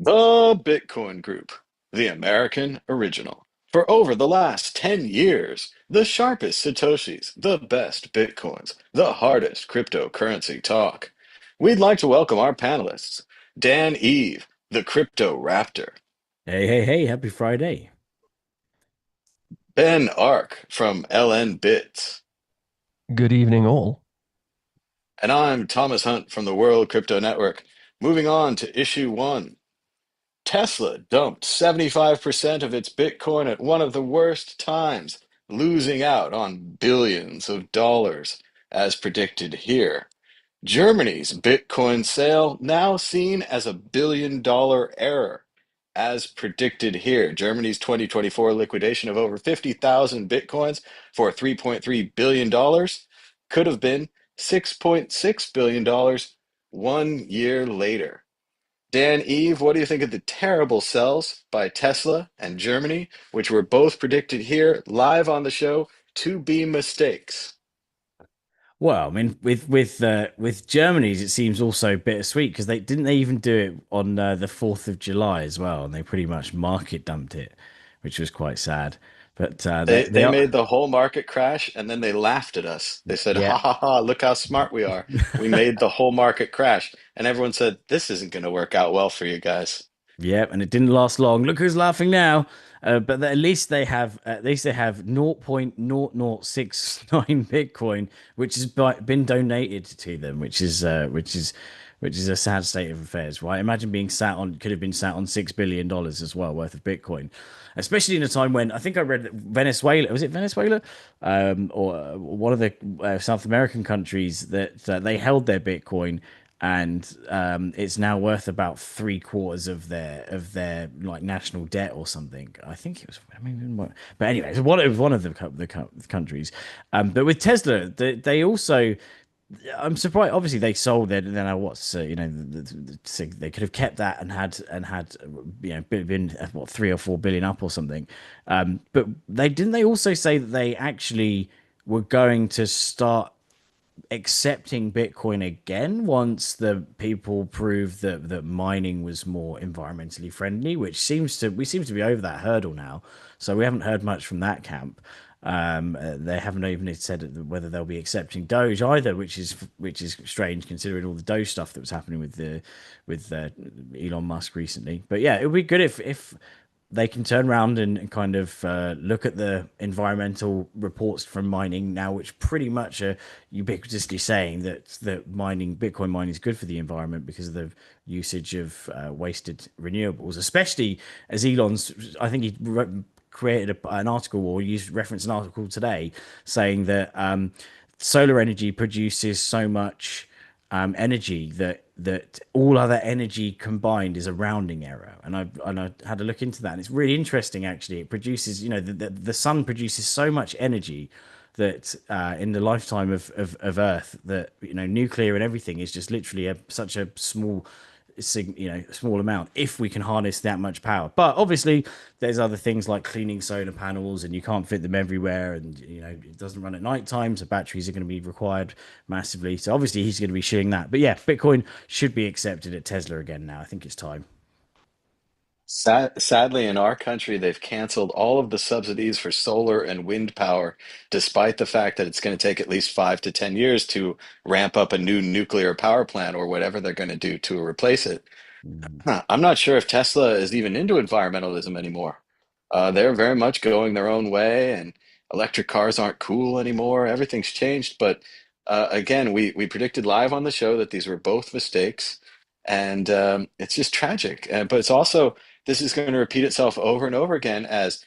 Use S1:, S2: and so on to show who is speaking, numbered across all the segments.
S1: The Bitcoin Group, the American original. For over the last 10 years, the sharpest Satoshis, the best Bitcoins, the hardest cryptocurrency talk. We'd like to welcome our panelists, Dan Eve, the Crypto Raptor,
S2: Hey, hey, hey, happy Friday.
S1: Ben Ark from LN Bits,
S3: Good evening, all.
S1: and I'm Thomas Hunt from the World Crypto Network. Moving on to issue one. Tesla dumped 75% of its Bitcoin at one of the worst times, losing out on billions of dollars, as predicted here. Germany's Bitcoin sale now seen as a billion-dollar error, as predicted here. Germany's 2024 liquidation of over 50,000 Bitcoins for $3.3 billion dollars could have been $6.6 billion dollars 1 year later. Dan Eve, what do you think of the terrible sells by Tesla and Germany, which were both predicted here live on the show to be mistakes?
S2: Well, I mean, with Germany's, it seems also bittersweet because they even do it on the 4th of July as well, and they pretty much market dumped it, which was quite sad. But they
S1: They
S2: are,
S1: made the whole market crash and then they laughed at us. They said,
S2: yeah.
S1: ha ha ha, look how smart we are. We made the whole market crash. And everyone said, this isn't going to work out well for you guys.
S2: Yep, and it didn't last long. Look who's laughing now. But at least they have 0.0069 Bitcoin, which has been donated to them, which is a sad state of affairs, right? Imagine being sat on could have been sat on $6 billion as well worth of Bitcoin, especially in a time when I think I read that Venezuela, was it Venezuela, or one of the South American countries that they held their Bitcoin, and it's now worth about three quarters of their like national debt or something. I think it was. I mean, but anyway, it was one of the countries. But with Tesla, they also. I'm surprised. Obviously, they sold their. Then what's they could have kept that and had been what 3 or 4 billion up or something. But they didn't. They also say that they actually were going to start accepting Bitcoin again once the people proved that mining was more environmentally friendly, which we seem to be over that hurdle now. So we haven't heard much from that camp. They haven't even said whether they'll be accepting Doge either, which is strange considering all the Doge stuff that was happening with Elon Musk recently. But yeah, it would be good if they can turn around and kind of look at the environmental reports from mining now, which pretty much are ubiquitously saying that Bitcoin mining is good for the environment because of the usage of wasted renewables, especially as I think he created an article or used reference an article today saying that solar energy produces so much energy that all other energy combined is a rounding error, and I had to look into that, and it's really interesting actually. It produces, the sun produces so much energy that in the lifetime of Earth, that nuclear and everything is just literally such a small amount if we can harness that much power. But obviously there's other things like cleaning solar panels, and you can't fit them everywhere, and it doesn't run at night time, so batteries are going to be required massively. So obviously he's going to be shooting that. But yeah, Bitcoin should be accepted at Tesla again now. I think it's time.
S1: Sadly, in our country, they've canceled all of the subsidies for solar and wind power, despite the fact that it's going to take at least 5 to 10 years to ramp up a new nuclear power plant or whatever they're going to do to replace it. I'm not sure if Tesla is even into environmentalism anymore. They're very much going their own way, and electric cars aren't cool anymore. Everything's changed. But again, we predicted live on the show that these were both mistakes, and it's just tragic. But it's also, this is going to repeat itself over and over again as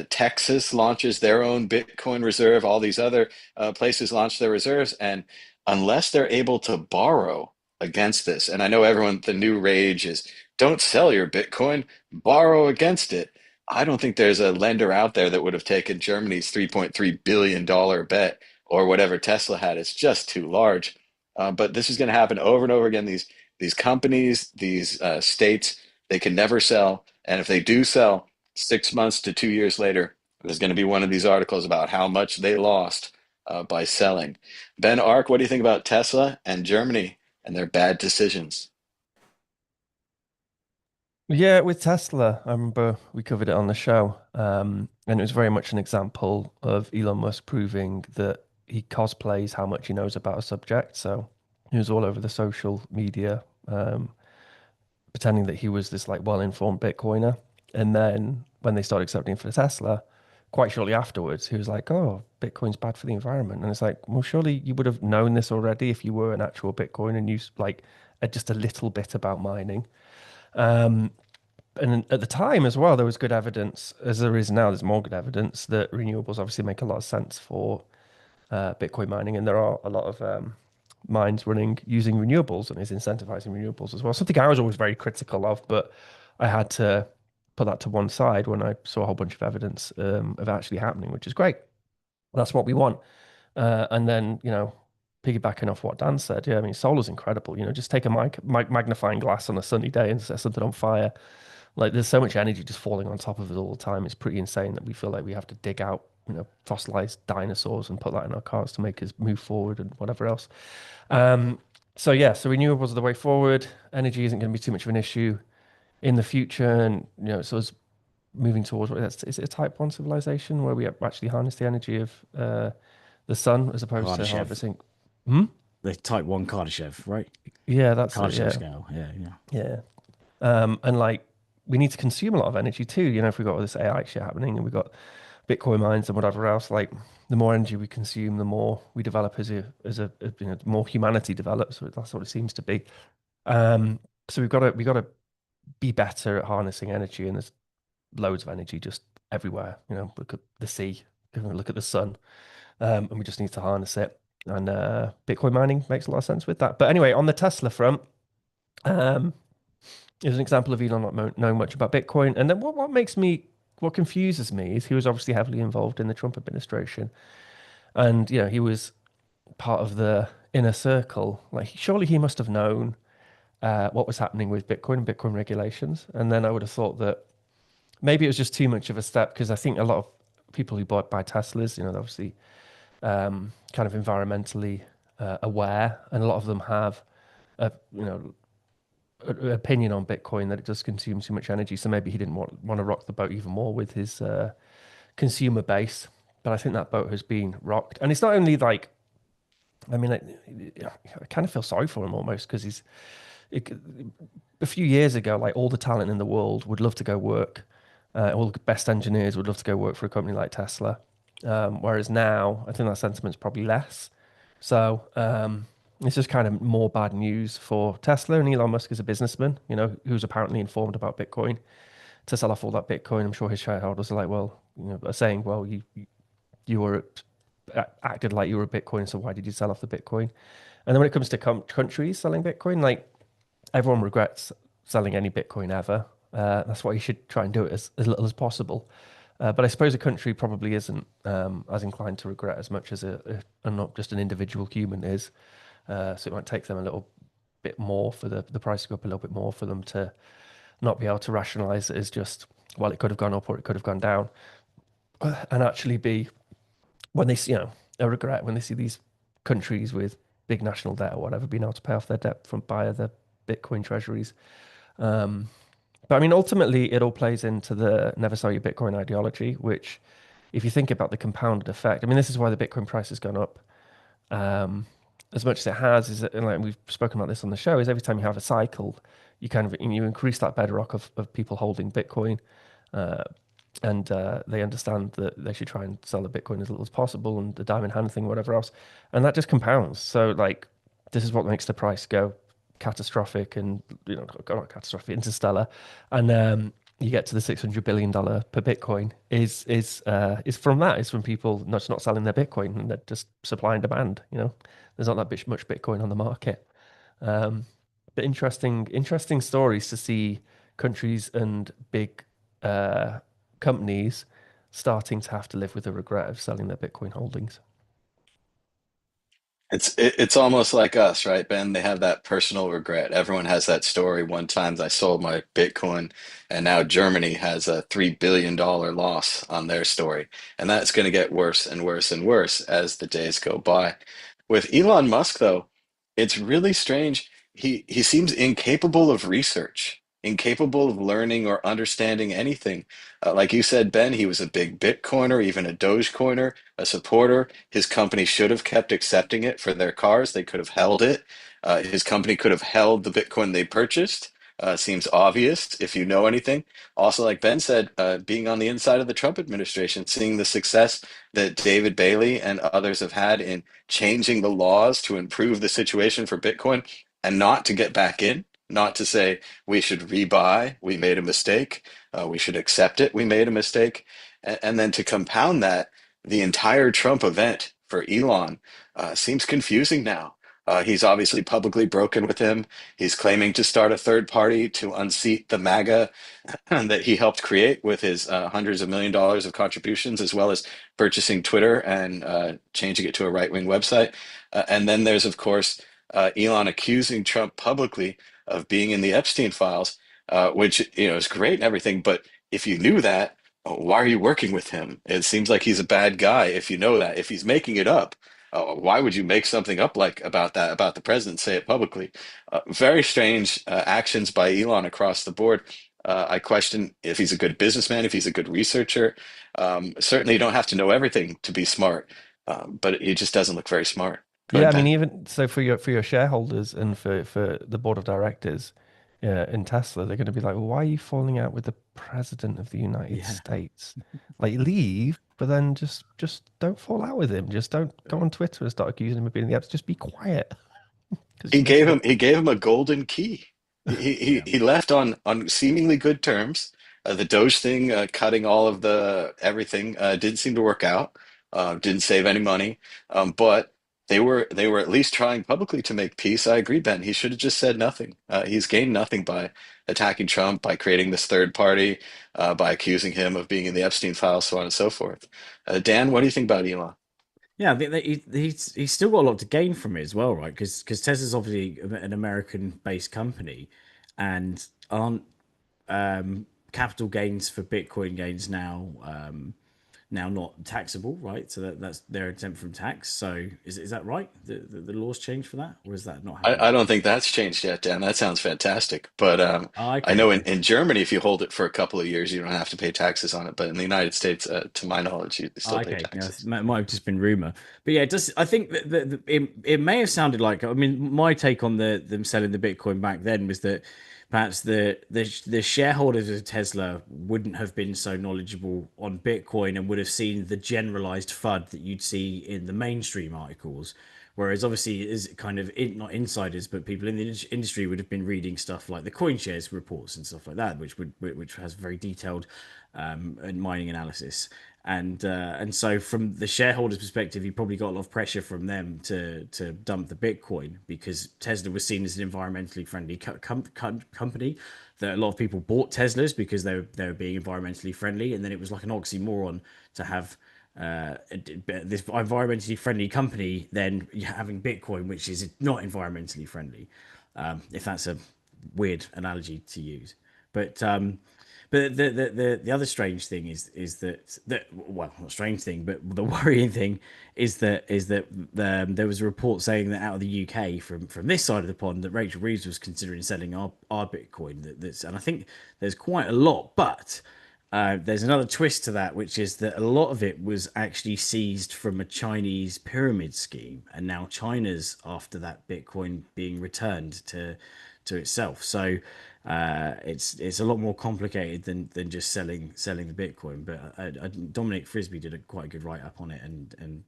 S1: Texas launches their own Bitcoin reserve, all these other places launch their reserves, and unless they're able to borrow against this, and I know everyone, the new rage is don't sell your Bitcoin, borrow against it. I don't think there's a lender out there that would have taken Germany's $3.3 billion bet or whatever Tesla had. It's just too large. But this is going to happen over and over again. These companies, these states, they can never sell. And if they do sell, 6 months to 2 years later, there's going to be one of these articles about how much they lost by selling. Ben Ark, what do you think about Tesla and Germany and their bad decisions?
S3: Yeah, with Tesla, I remember we covered it on the show, and it was very much an example of Elon Musk proving that he cosplays how much he knows about a subject. So he was all over the social media, pretending that he was this like well-informed Bitcoiner. And then when they started accepting him for Tesla, quite shortly afterwards, he was like, "Oh, Bitcoin's bad for the environment." And it's like, well, surely you would have known this already if you were an actual Bitcoin and you like just a little bit about mining. Um, and at the time as well, there was good evidence, as there is now, there's more good evidence that renewables obviously make a lot of sense for Bitcoin mining, and there are a lot of mines running using renewables and is incentivizing renewables as well. Something I was always very critical of, but I had to put that to one side when I saw a whole bunch of evidence of actually happening, which is great. That's what we want. And then, piggybacking off what Dan said, yeah, I mean, solar's incredible. Just take a magnifying glass on a sunny day and set something on fire. Like, there's so much energy just falling on top of us all the time. It's pretty insane that we feel like we have to dig out, fossilized dinosaurs and put that in our cars to make us move forward and whatever else. Um, so yeah, so renewables are the way forward. Energy isn't going to be too much of an issue in the future, and so it's moving towards is it a type one civilization where we actually harness the energy of the sun as opposed to
S2: Kardashev,
S3: harvesting. Hmm?
S2: the Type 1 Kardashev, right?
S3: Yeah, that's it.
S2: Kardashev
S3: Yeah,
S2: scale. Yeah, yeah.
S3: yeah. And like we need to consume a lot of energy too. If we've got all this AI shit happening and we've got Bitcoin mines and whatever else, like the more energy we consume, the more we develop the more humanity develops. So that's what it seems to be. Um, so we got to be better at harnessing energy, and there's loads of energy just everywhere. Look at the sea, look at the sun, and we just need to harness it. And Bitcoin mining makes a lot of sense with that. But anyway, on the Tesla front, um, is an example of Elon not knowing much about Bitcoin. And then what confuses me is he was obviously heavily involved in the Trump administration, and he was part of the inner circle. Like, surely he must have known what was happening with Bitcoin and Bitcoin regulations. And then I would have thought that maybe it was just too much of a step because I think a lot of people who buy Teslas, they're obviously kind of environmentally aware, and a lot of them have a opinion on Bitcoin that it does consume too much energy. So maybe he didn't want to rock the boat even more with his consumer base. But I think that boat has been rocked, and it's not only like, I mean, I kind of feel sorry for him almost because it, a few years ago, like all the talent in the world would love to go work. All the best engineers would love to go work for a company like Tesla. Whereas now, I think that sentiment's probably less. So it's just kind of more bad news for Tesla, and Elon Musk is a businessman, who's apparently informed about Bitcoin to sell off all that Bitcoin. I'm sure his shareholders are like, well, are saying, well, you were acted like you were a Bitcoin, so why did you sell off the Bitcoin? And then when it comes to countries selling Bitcoin, like everyone regrets selling any Bitcoin ever. That's why you should try and do it as little as possible. But I suppose a country probably isn't as inclined to regret as much as not just an individual human is. So it might take them a little bit more for the price to go up a little bit more for them to not be able to rationalize it as just, well, it could have gone up or it could have gone down, and actually be when they see, a regret when they see these countries with big national debt or whatever being able to pay off their debt from via the Bitcoin treasuries. Um, but I mean, ultimately, it all plays into the never sell your Bitcoin ideology, which, if you think about the compounded effect, I mean, this is why the Bitcoin price has gone up as much as it has. Is that, and like we've spoken about this on the show, is every time you have a cycle, you increase that bedrock of people holding Bitcoin, uh, and they understand that they should try and sell the Bitcoin as little as possible, and the diamond hand thing, whatever else, and that just compounds. So like, this is what makes the price go catastrophic, and not catastrophic, interstellar, and you get to the $600 billion per Bitcoin is from that. Is from people not selling their Bitcoin, and they're just supply and demand. There's not that much Bitcoin on the market. Um, but interesting stories to see countries and big uh, companies starting to have to live with the regret of selling their Bitcoin holdings.
S1: It's almost like us, right, Ben? They have that personal regret. Everyone has that story. One time I sold my Bitcoin, and now Germany has a $3 billion loss on their story. And that's going to get worse and worse and worse as the days go by. With Elon Musk, though, it's really strange. He seems incapable of research. incapable of learning or understanding anything. Like you said, Ben, he was a big Bitcoiner, even a Dogecoiner, a supporter. His company should have kept accepting it for their cars. They could have held it. His company could have held the Bitcoin they purchased. Seems obvious if you know anything. Also, like Ben said, being on the inside of the Trump administration, seeing the success that David Bailey and others have had in changing the laws to improve the situation for Bitcoin and not to get back in, not to say we should rebuy, we made a mistake, we should accept it, we made a mistake. And then to compound that, the entire Trump event for Elon seems confusing now. He's obviously publicly broken with him. He's claiming to start a third party to unseat the MAGA that he helped create with his hundreds of $1 million of contributions, as well as purchasing Twitter and changing it to a right wing website. And then there's, of course, Elon accusing Trump publicly of being in the Epstein files, which is great and everything. But if you knew that, why are you working with him? It seems like he's a bad guy. If you know that, if he's making it up, why would you make something up like about that about the president? Say it publicly. Very strange actions by Elon across the board. I question if he's a good businessman, if he's a good researcher. Certainly, you don't have to know everything to be smart, but he just doesn't look very smart. Go
S3: Yeah,
S1: ahead,
S3: I mean,
S1: Ben.
S3: even so for your shareholders and for the board of directors in Tesla, they're going to be like, well, why are you falling out with the president of the United
S2: Yeah.
S3: States? Like, leave, but then just don't fall out with him. Just don't go on Twitter and start accusing him of being the apps. Just be quiet because
S1: He
S3: you're making
S1: gave
S3: it.
S1: him he gave him a golden key.
S2: Yeah.
S1: He left on seemingly good terms. The Doge thing, cutting all of the everything, didn't seem to work out. Didn't save any money. But they were at least trying publicly to make peace. I agree, Ben. He should have just said nothing. He's gained nothing by attacking Trump, by creating this third party, by accusing him of being in the Epstein files, so on and so forth. Dan, what do you think about Elon?
S2: Yeah, I think that he's still got a lot to gain from it as well, right? Because Tesla's obviously an American-based company, and aren't capital gains for Bitcoin gains now not taxable, right? So that's they're exempt from tax. So is that right? The laws changed for that, or has that not happened
S1: I
S2: yet?
S1: don't think that's changed yet, Dan. That sounds fantastic. But
S2: Oh,
S1: I
S2: okay,
S1: know
S2: okay.
S1: in Germany, if you hold it for a couple of years, you don't have to pay taxes on it. But in the United States, to my knowledge, you
S2: Oh,
S1: still pay
S2: okay, yeah, it
S1: taxes.
S2: might have just been rumor, but yeah, it does. I think that it may have sounded like. I mean, my take on them selling the Bitcoin back then was that perhaps the shareholders of Tesla wouldn't have been so knowledgeable on Bitcoin and would have seen the generalized FUD that you'd see in the mainstream articles. Whereas obviously, is kind of not insiders, but people in the industry would have been reading stuff like the CoinShares reports and stuff like that, which has very detailed and mining analysis. And so from the shareholders' perspective, you probably got a lot of pressure from them to dump the Bitcoin because Tesla was seen as an environmentally friendly company. That a lot of people bought Teslas because they were being environmentally friendly, and then it was like an oxymoron to have this environmentally friendly company then having Bitcoin, which is not environmentally friendly. If that's a weird analogy to use, but but the other strange thing is that well, not strange thing, but the worrying thing is that there was a report saying that out of the UK from this side of the pond that Rachel Reeves was considering selling our Bitcoin. That's and I think there's quite a lot, but there's another twist to that, which is that a lot of it was actually seized from a Chinese pyramid scheme, and now China's after that Bitcoin being returned to itself. So it's a lot more complicated than just selling the Bitcoin. But Dominic Frisby did a quite a good write up on it, and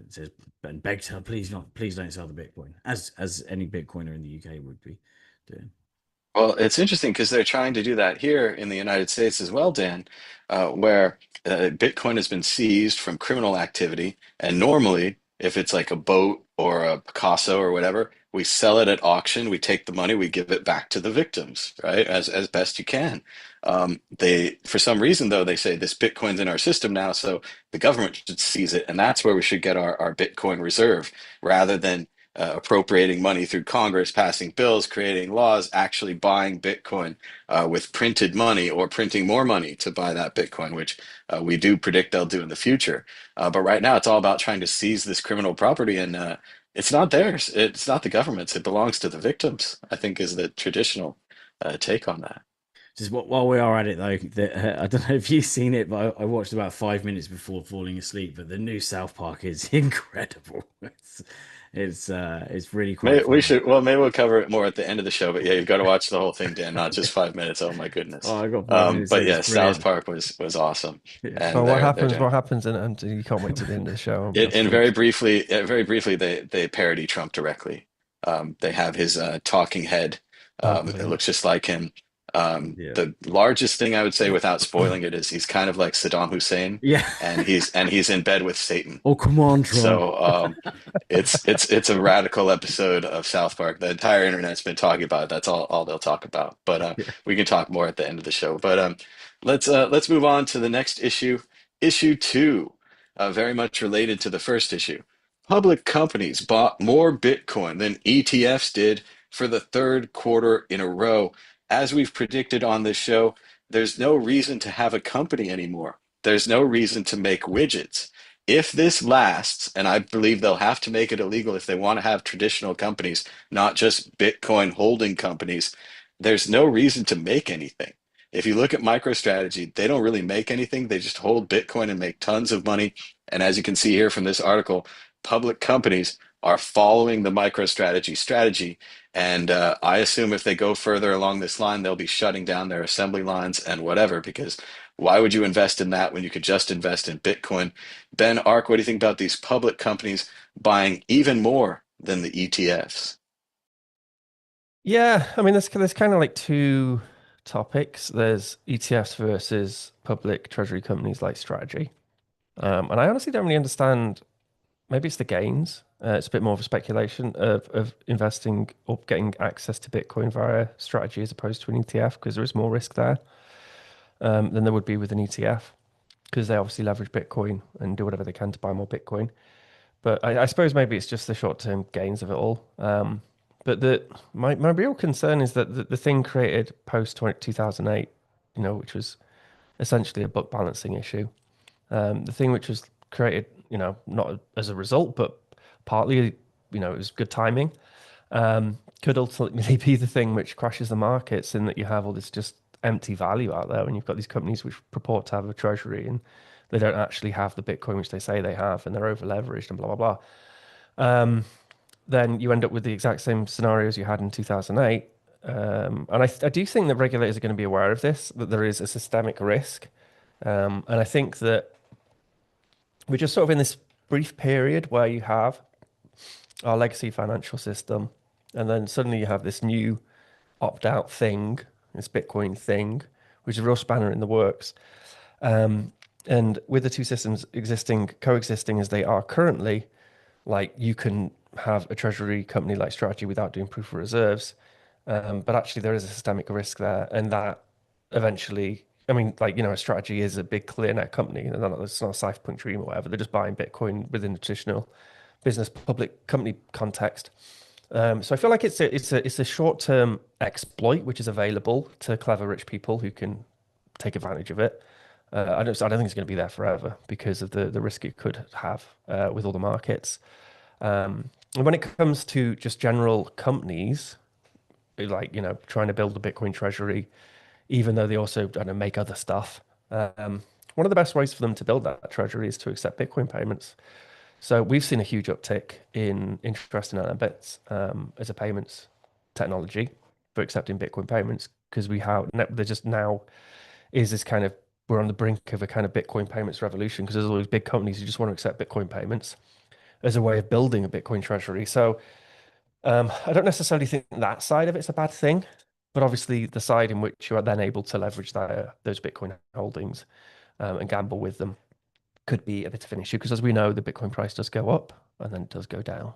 S2: says and begged her, please don't sell the Bitcoin, as any Bitcoiner in the UK would be doing.
S1: Well, it's interesting because they're trying to do that here in the United States as well, Dan, where Bitcoin has been seized from criminal activity. And normally, if it's like a boat or a Picasso or whatever, we sell it at auction, we take the money, we give it back to the victims, right? As best you can. For some reason though, they say this Bitcoin's in our system now, so the government should seize it, and that's where we should get our Bitcoin reserve rather than appropriating money through Congress, passing bills, creating laws, actually buying Bitcoin with printed money or printing more money to buy that Bitcoin, which we do predict they'll do in the future. But right now, it's all about trying to seize this criminal property, and it's not theirs. It's not the government's. It belongs to the victims, I think is the traditional take on that.
S2: Just while we are at it, though, I don't know if you've seen it, but I watched about 5 minutes before falling asleep. But the new South Park is incredible. It's really quite
S1: Maybe we
S2: funny.
S1: should. Well, maybe we'll cover it more at the end of the show. But yeah, you've got to watch the whole thing, Dan, not just 5 minutes. Oh my
S2: Oh,
S1: goodness.
S2: I got 5 minutes
S1: But
S2: in. It's
S1: yeah, South
S2: brilliant.
S1: Park was awesome,
S2: Yeah.
S1: and
S3: Well, what
S1: they're
S3: happens?
S1: doing
S3: What happens? And you can't wait to the end of the show.
S1: it.
S3: That's
S1: And
S3: good.
S1: very briefly, they parody Trump directly. They have his talking head.
S3: Oh,
S1: It
S3: brilliant.
S1: looks just like him.
S2: Yeah.
S1: The largest thing I would say, without spoiling it, is he's kind of like Saddam Hussein,
S2: Yeah.
S1: and he's in bed with Satan.
S2: Oh, come on, Trump.
S1: So it's a radical episode of South Park. The entire internet's been talking about it. That's all they'll talk about. But
S2: Yeah.
S1: we can talk more at the end of the show. But let's move on to the next issue, issue two, very much related to the first issue. Public companies bought more Bitcoin than ETFs did for the third quarter in a row. As we've predicted on this show, there's no reason to have a company anymore. There's no reason to make widgets. If this lasts, and I believe they'll have to make it illegal if they want to have traditional companies, not just Bitcoin holding companies, there's no reason to make anything. If you look at MicroStrategy, they don't really make anything. They just hold Bitcoin and make tons of money. And as you can see here from this article, public companies are following the MicroStrategy strategy. And I assume if they go further along this line, they'll be shutting down their assembly lines and whatever, because why would you invest in that when you could just invest in Bitcoin? Ben, Ark, what do you think about these public companies buying even more than the ETFs?
S3: Yeah, I mean, there's kind of like two topics. There's ETFs versus public treasury companies like Strategy. And I honestly don't really understand. Maybe it's the gains. It's a bit more of a speculation of investing or getting access to Bitcoin via Strategy as opposed to an ETF because there is more risk there than there would be with an ETF because they obviously leverage Bitcoin and do whatever they can to buy more Bitcoin. But I suppose maybe it's just the short-term gains of it all. But my real concern is that the thing created post 2008, which was essentially a book balancing issue. The thing which was created, not as a result, but partly, it was good timing, could ultimately be the thing which crashes the markets in that you have all this just empty value out there when you've got these companies which purport to have a treasury and they don't actually have the Bitcoin which they say they have and they're over leveraged and blah, blah, blah. Then you end up with the exact same scenarios you had in 2008. And I do think that regulators are going to be aware of this, that there is a systemic risk. And I think that we're just sort of in this brief period where you have our legacy financial system, and then suddenly you have this new opt-out thing, this Bitcoin thing, which is a real spanner in the works. And with the two systems coexisting as they are currently, like you can have a treasury company like Strategy without doing proof of reserves. But actually there is a systemic risk there. And that eventually, I mean, a Strategy is a big clear net company. And it's not a cypherpunk dream or whatever. They're just buying Bitcoin within the traditional business public company context. So I feel like it's a short-term exploit, which is available to clever rich people who can take advantage of it. I don't think it's going to be there forever because of the risk it could have with all the markets. And when it comes to just general companies, like, trying to build a Bitcoin treasury, even though they also, I don't know, make other stuff, one of the best ways for them to build that treasury is to accept Bitcoin payments. So we've seen a huge uptick in interest in bits as a payments technology for accepting Bitcoin payments because there just now is this kind of, we're on the brink of a kind of Bitcoin payments revolution because there's all these big companies who just want to accept Bitcoin payments as a way of building a Bitcoin treasury. So I don't necessarily think that side of it's a bad thing, but obviously the side in which you are then able to leverage those Bitcoin holdings and gamble with them could be a bit of an issue because, as we know, the Bitcoin price does go up and then it does go down.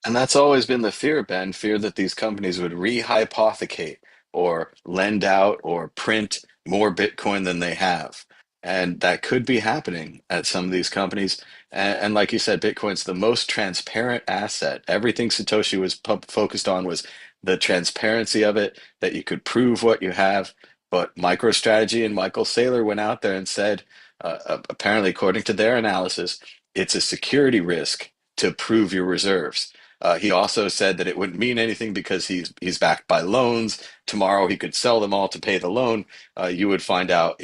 S1: And that's always been the fear, Ben, fear that these companies would rehypothecate or lend out or print more Bitcoin than they have. And that could be happening at some of these companies. And like you said, Bitcoin's the most transparent asset. Everything Satoshi was focused on was the transparency of it, that you could prove what you have. But MicroStrategy and Michael Saylor went out there and said, apparently, according to their analysis, it's a security risk to prove your reserves. He also said that it wouldn't mean anything because he's backed by loans. Tomorrow he could sell them all to pay the loan. You would find out,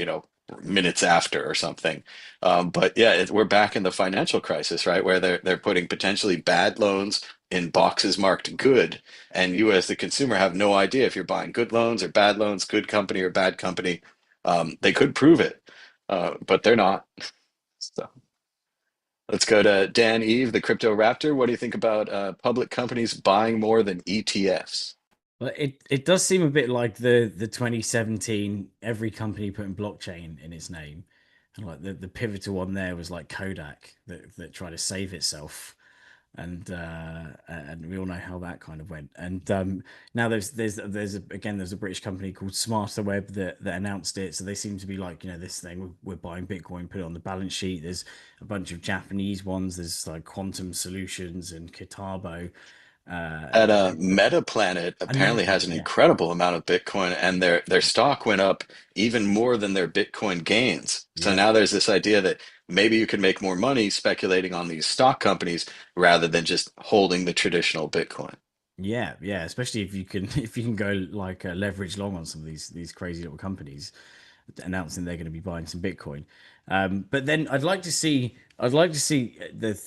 S1: minutes after or something. But yeah, we're back in the financial crisis, right? Where they're putting potentially bad loans in boxes marked good, and you as the consumer have no idea if you're buying good loans or bad loans, good company or bad company. They could prove it, but they're not. So let's go to Dan Eve, the Crypto Raptor. What do you think about public companies buying more than ETFs?
S2: But it does seem a bit like the 2017 every company putting blockchain in its name. And like the pivotal one there was like Kodak that tried to save itself. And we all know how that kind of went. And now there's a British company called Smarter Web that announced it. So they seem to be like, this thing we're buying Bitcoin, put it on the balance sheet. There's a bunch of Japanese ones. There's like Quantum Solutions and Kitabo.
S1: At
S2: Uh,
S1: Meta Planet
S2: and Meta
S1: apparently has
S2: Planet,
S1: an
S2: yeah,
S1: incredible amount of Bitcoin, and their stock went up even more than their Bitcoin gains. So
S2: yeah.
S1: now there's this idea that maybe you can make more money speculating on these stock companies rather than just holding the traditional Bitcoin.
S2: Yeah, yeah, especially if you can if you can go like leverage long on some of these crazy little companies announcing they're going to be buying some Bitcoin. But then I'd like to see the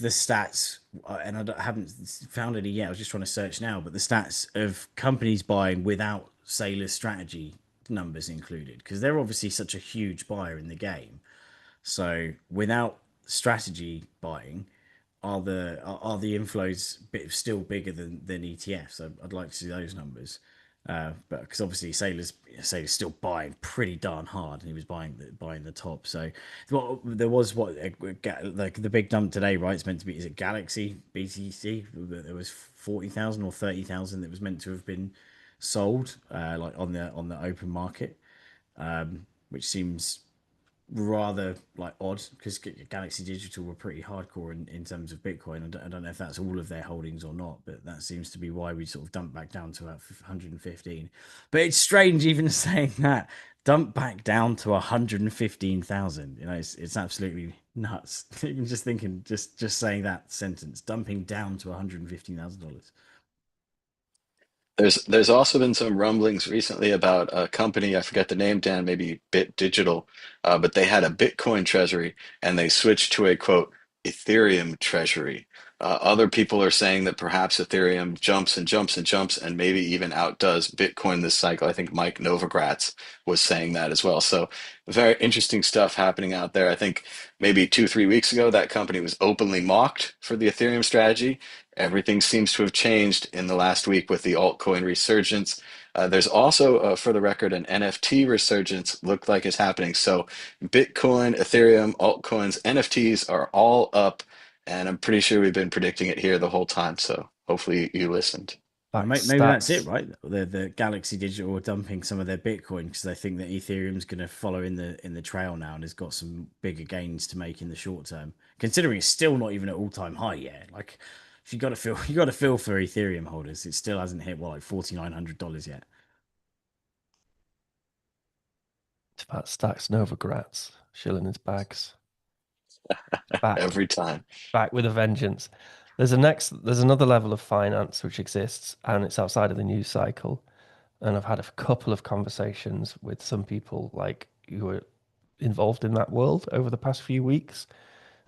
S2: stats, and haven't found any yet. I was just trying to search now, but the stats of companies buying without Sailor's strategy numbers included, because they're obviously such a huge buyer in the game. So without strategy buying, are the inflows still bigger than ETFs? So I'd like to see those numbers. But because obviously Sailor's still buying pretty darn hard, and he was buying the top. So there was like the big dump today, right? It's meant to be, is it Galaxy BTC? There was 40,000 or 30,000 that was meant to have been sold, like on the open market, which seems rather like odd because Galaxy Digital were pretty hardcore in terms of Bitcoin. I don't know if that's all of their holdings or not, but that seems to be why we sort of dumped back down to about 115. But it's strange even saying that, dump back down to 115,000. It's absolutely nuts. Even just thinking, just saying that sentence, dumping down to $115,000.
S1: There's also been some rumblings recently about a company, I forget the name, Dan, maybe Bit Digital, but they had a Bitcoin treasury and they switched to a quote Ethereum treasury. Other people are saying that perhaps Ethereum jumps and jumps and jumps and maybe even outdoes Bitcoin this cycle. I think Mike Novogratz was saying that as well. So very interesting stuff happening out there. I think maybe 2, 3 weeks ago that company was openly mocked for the Ethereum strategy. Everything seems to have changed in the last week with the altcoin resurgence. There's also, for the record, an NFT resurgence looked like is happening. So Bitcoin, Ethereum, altcoins, NFTs are all up, and I'm pretty sure we've been predicting it here the whole time. So hopefully you listened.
S2: Well,
S3: Fact
S2: maybe that's it,
S3: stats.
S2: right? The Galaxy Digital are dumping some of their Bitcoin because they think that Ethereum's going to follow in the trail now and has got some bigger gains to make in the short term. Considering it's still not even at all time high yet. Like, if you got to feel for Ethereum holders, it still hasn't hit like $4,900 yet.
S3: Fat stacks Novogratz. Shilling his bags. Back.
S1: Every time.
S3: Back with a vengeance. There's another level of finance which exists, and it's outside of the news cycle. And I've had a couple of conversations with some people like who are involved in that world over the past few weeks.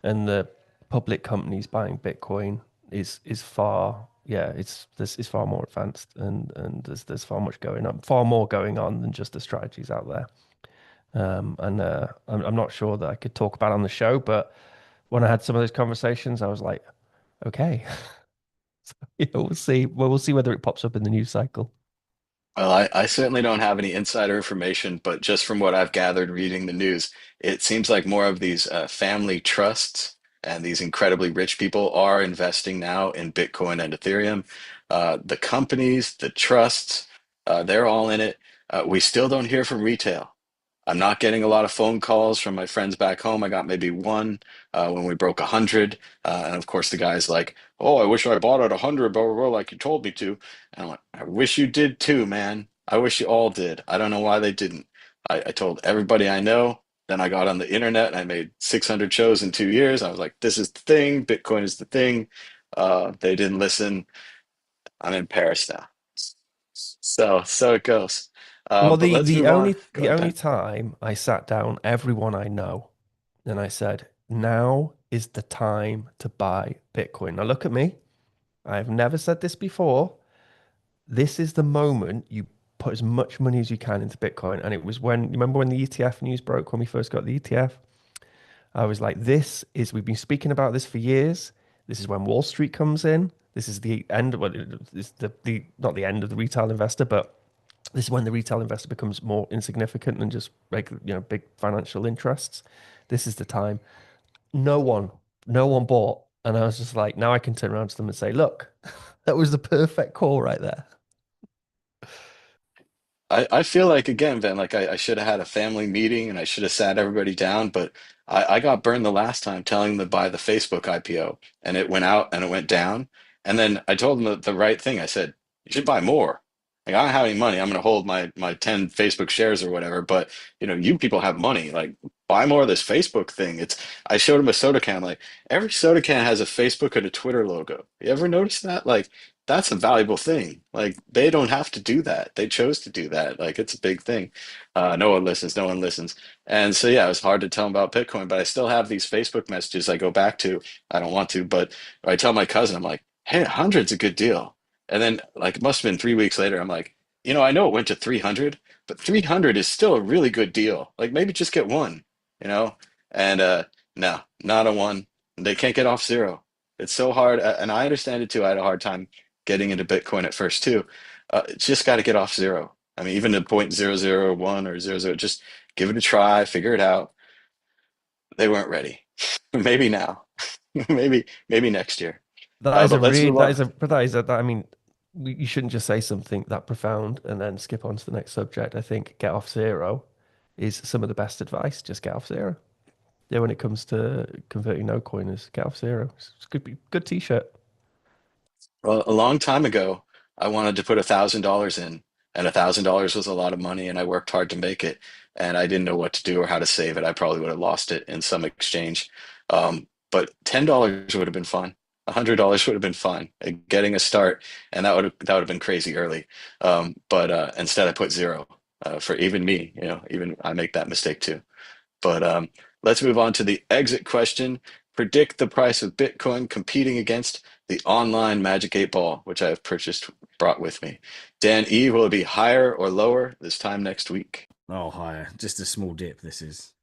S3: And the public companies buying Bitcoin is far, yeah, it's far more advanced, and there's far more going on than just the strategies out there. And I'm not sure that I could talk about it on the show, but when I had some of those conversations, I was like, okay, yeah, we'll see. Well, we'll see whether it pops up in the news cycle.
S1: Well, I certainly don't have any insider information, but just from what I've gathered reading the news, it seems like more of these family trusts and these incredibly rich people are investing now in Bitcoin and Ethereum. The companies, the trusts, they're all in it. We still don't hear from retail. I'm not getting a lot of phone calls from my friends back home. I got maybe one when we broke 100. And of course, the guy's like, "Oh, I wish I bought at 100, blah, blah, blah, like you told me to." And I'm like, "I wish you did too, man. I wish you all did. I don't know why they didn't." I told everybody I know. Then I got on the internet and I made 600 shows in 2 years. I was like, "This is the thing. Bitcoin is the thing." They didn't listen. I'm in Paris now. So it goes.
S3: Well,
S1: But
S3: the
S1: let's
S3: the
S1: move on.
S3: only
S1: Go
S3: the
S1: ahead,
S3: only
S1: Ben.
S3: time I sat down everyone I know and I said, now is the time to buy Bitcoin. Now look at me. I've never said this before. This is the moment you put as much money as you can into Bitcoin. And it was when, you remember when the ETF news broke when we first got the ETF? I was like, we've been speaking about this for years. This is when Wall Street comes in. This is the end, well, it's the not the end of the retail investor, but this is when the retail investor becomes more insignificant than just big financial interests. This is the time. No one, no one bought. And I was just like, now I can turn around to them and say, look, that was the perfect call right there.
S1: I feel like again, Ben, like I should have had a family meeting and I should have sat everybody down, but I got burned the last time telling them to buy the Facebook IPO and it went out and it went down. And then I told them the right thing. I said, you should buy more. Like I don't have any money. I'm gonna hold my 10 Facebook shares or whatever, but you people have money. Like buy more of this Facebook thing. I showed them a soda can, like every soda can has a Facebook and a Twitter logo. You ever notice that? Like that's a valuable thing. Like they don't have to do that. They chose to do that. Like it's a big thing. No one listens. No one listens. And so yeah, it was hard to tell them about Bitcoin, but I still have these Facebook messages I go back to. I don't want to, but I tell my cousin, I'm like, hey, 100's a good deal. And then like it must have been 3 weeks later, I'm like, I know it went to 300, but 300 is still a really good deal. Like maybe just get one, you know? And no, not a one. They can't get off zero. It's so hard, and I understand it too. I had a hard time getting into Bitcoin at first too. It's just got to get off zero. I mean, even to 0.001 or zero zero, just give it a try, figure it out. They weren't ready. Maybe now, maybe next year.
S3: That is a
S1: But let's
S3: real,
S1: move on.
S3: that is a, that, I mean, you shouldn't just say something that profound and then skip on to the next subject. I think get off zero is some of the best advice. Just get off zero. Yeah, when it comes to converting no coiners, get off zero. It's good t-shirt.
S1: Well, a long time ago, I wanted to put $1,000 in, and $1,000 was a lot of money, and I worked hard to make it, and I didn't know what to do or how to save it. I probably would have lost it in some exchange. But $10 would have been fun. $100 would have been fun. Getting a start, and that would have been crazy early. But instead, I put zero. For even me, even I make that mistake too. But let's move on to the exit question. Predict the price of Bitcoin competing against the online Magic 8 Ball, which I have brought with me. Dan E, will it be higher or lower this time next week?
S2: Oh, higher. Just a small dip, this is.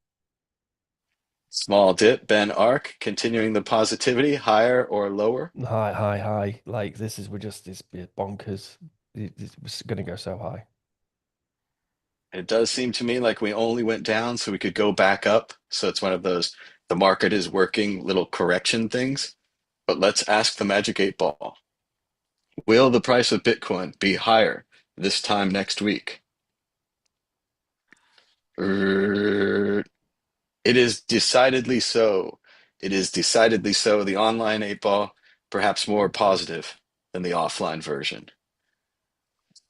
S1: Small dip. Ben Ark, continuing the positivity, higher or lower?
S3: High, high, high. Like it's bonkers. It's going to go so high.
S1: It does seem to me like we only went down so we could go back up. So it's one of those, the market is working little correction things. But let's ask the Magic 8 Ball. Will the price of Bitcoin be higher this time next week? Er, It is decidedly so. It is decidedly so. The online 8 Ball, perhaps more positive than the offline version.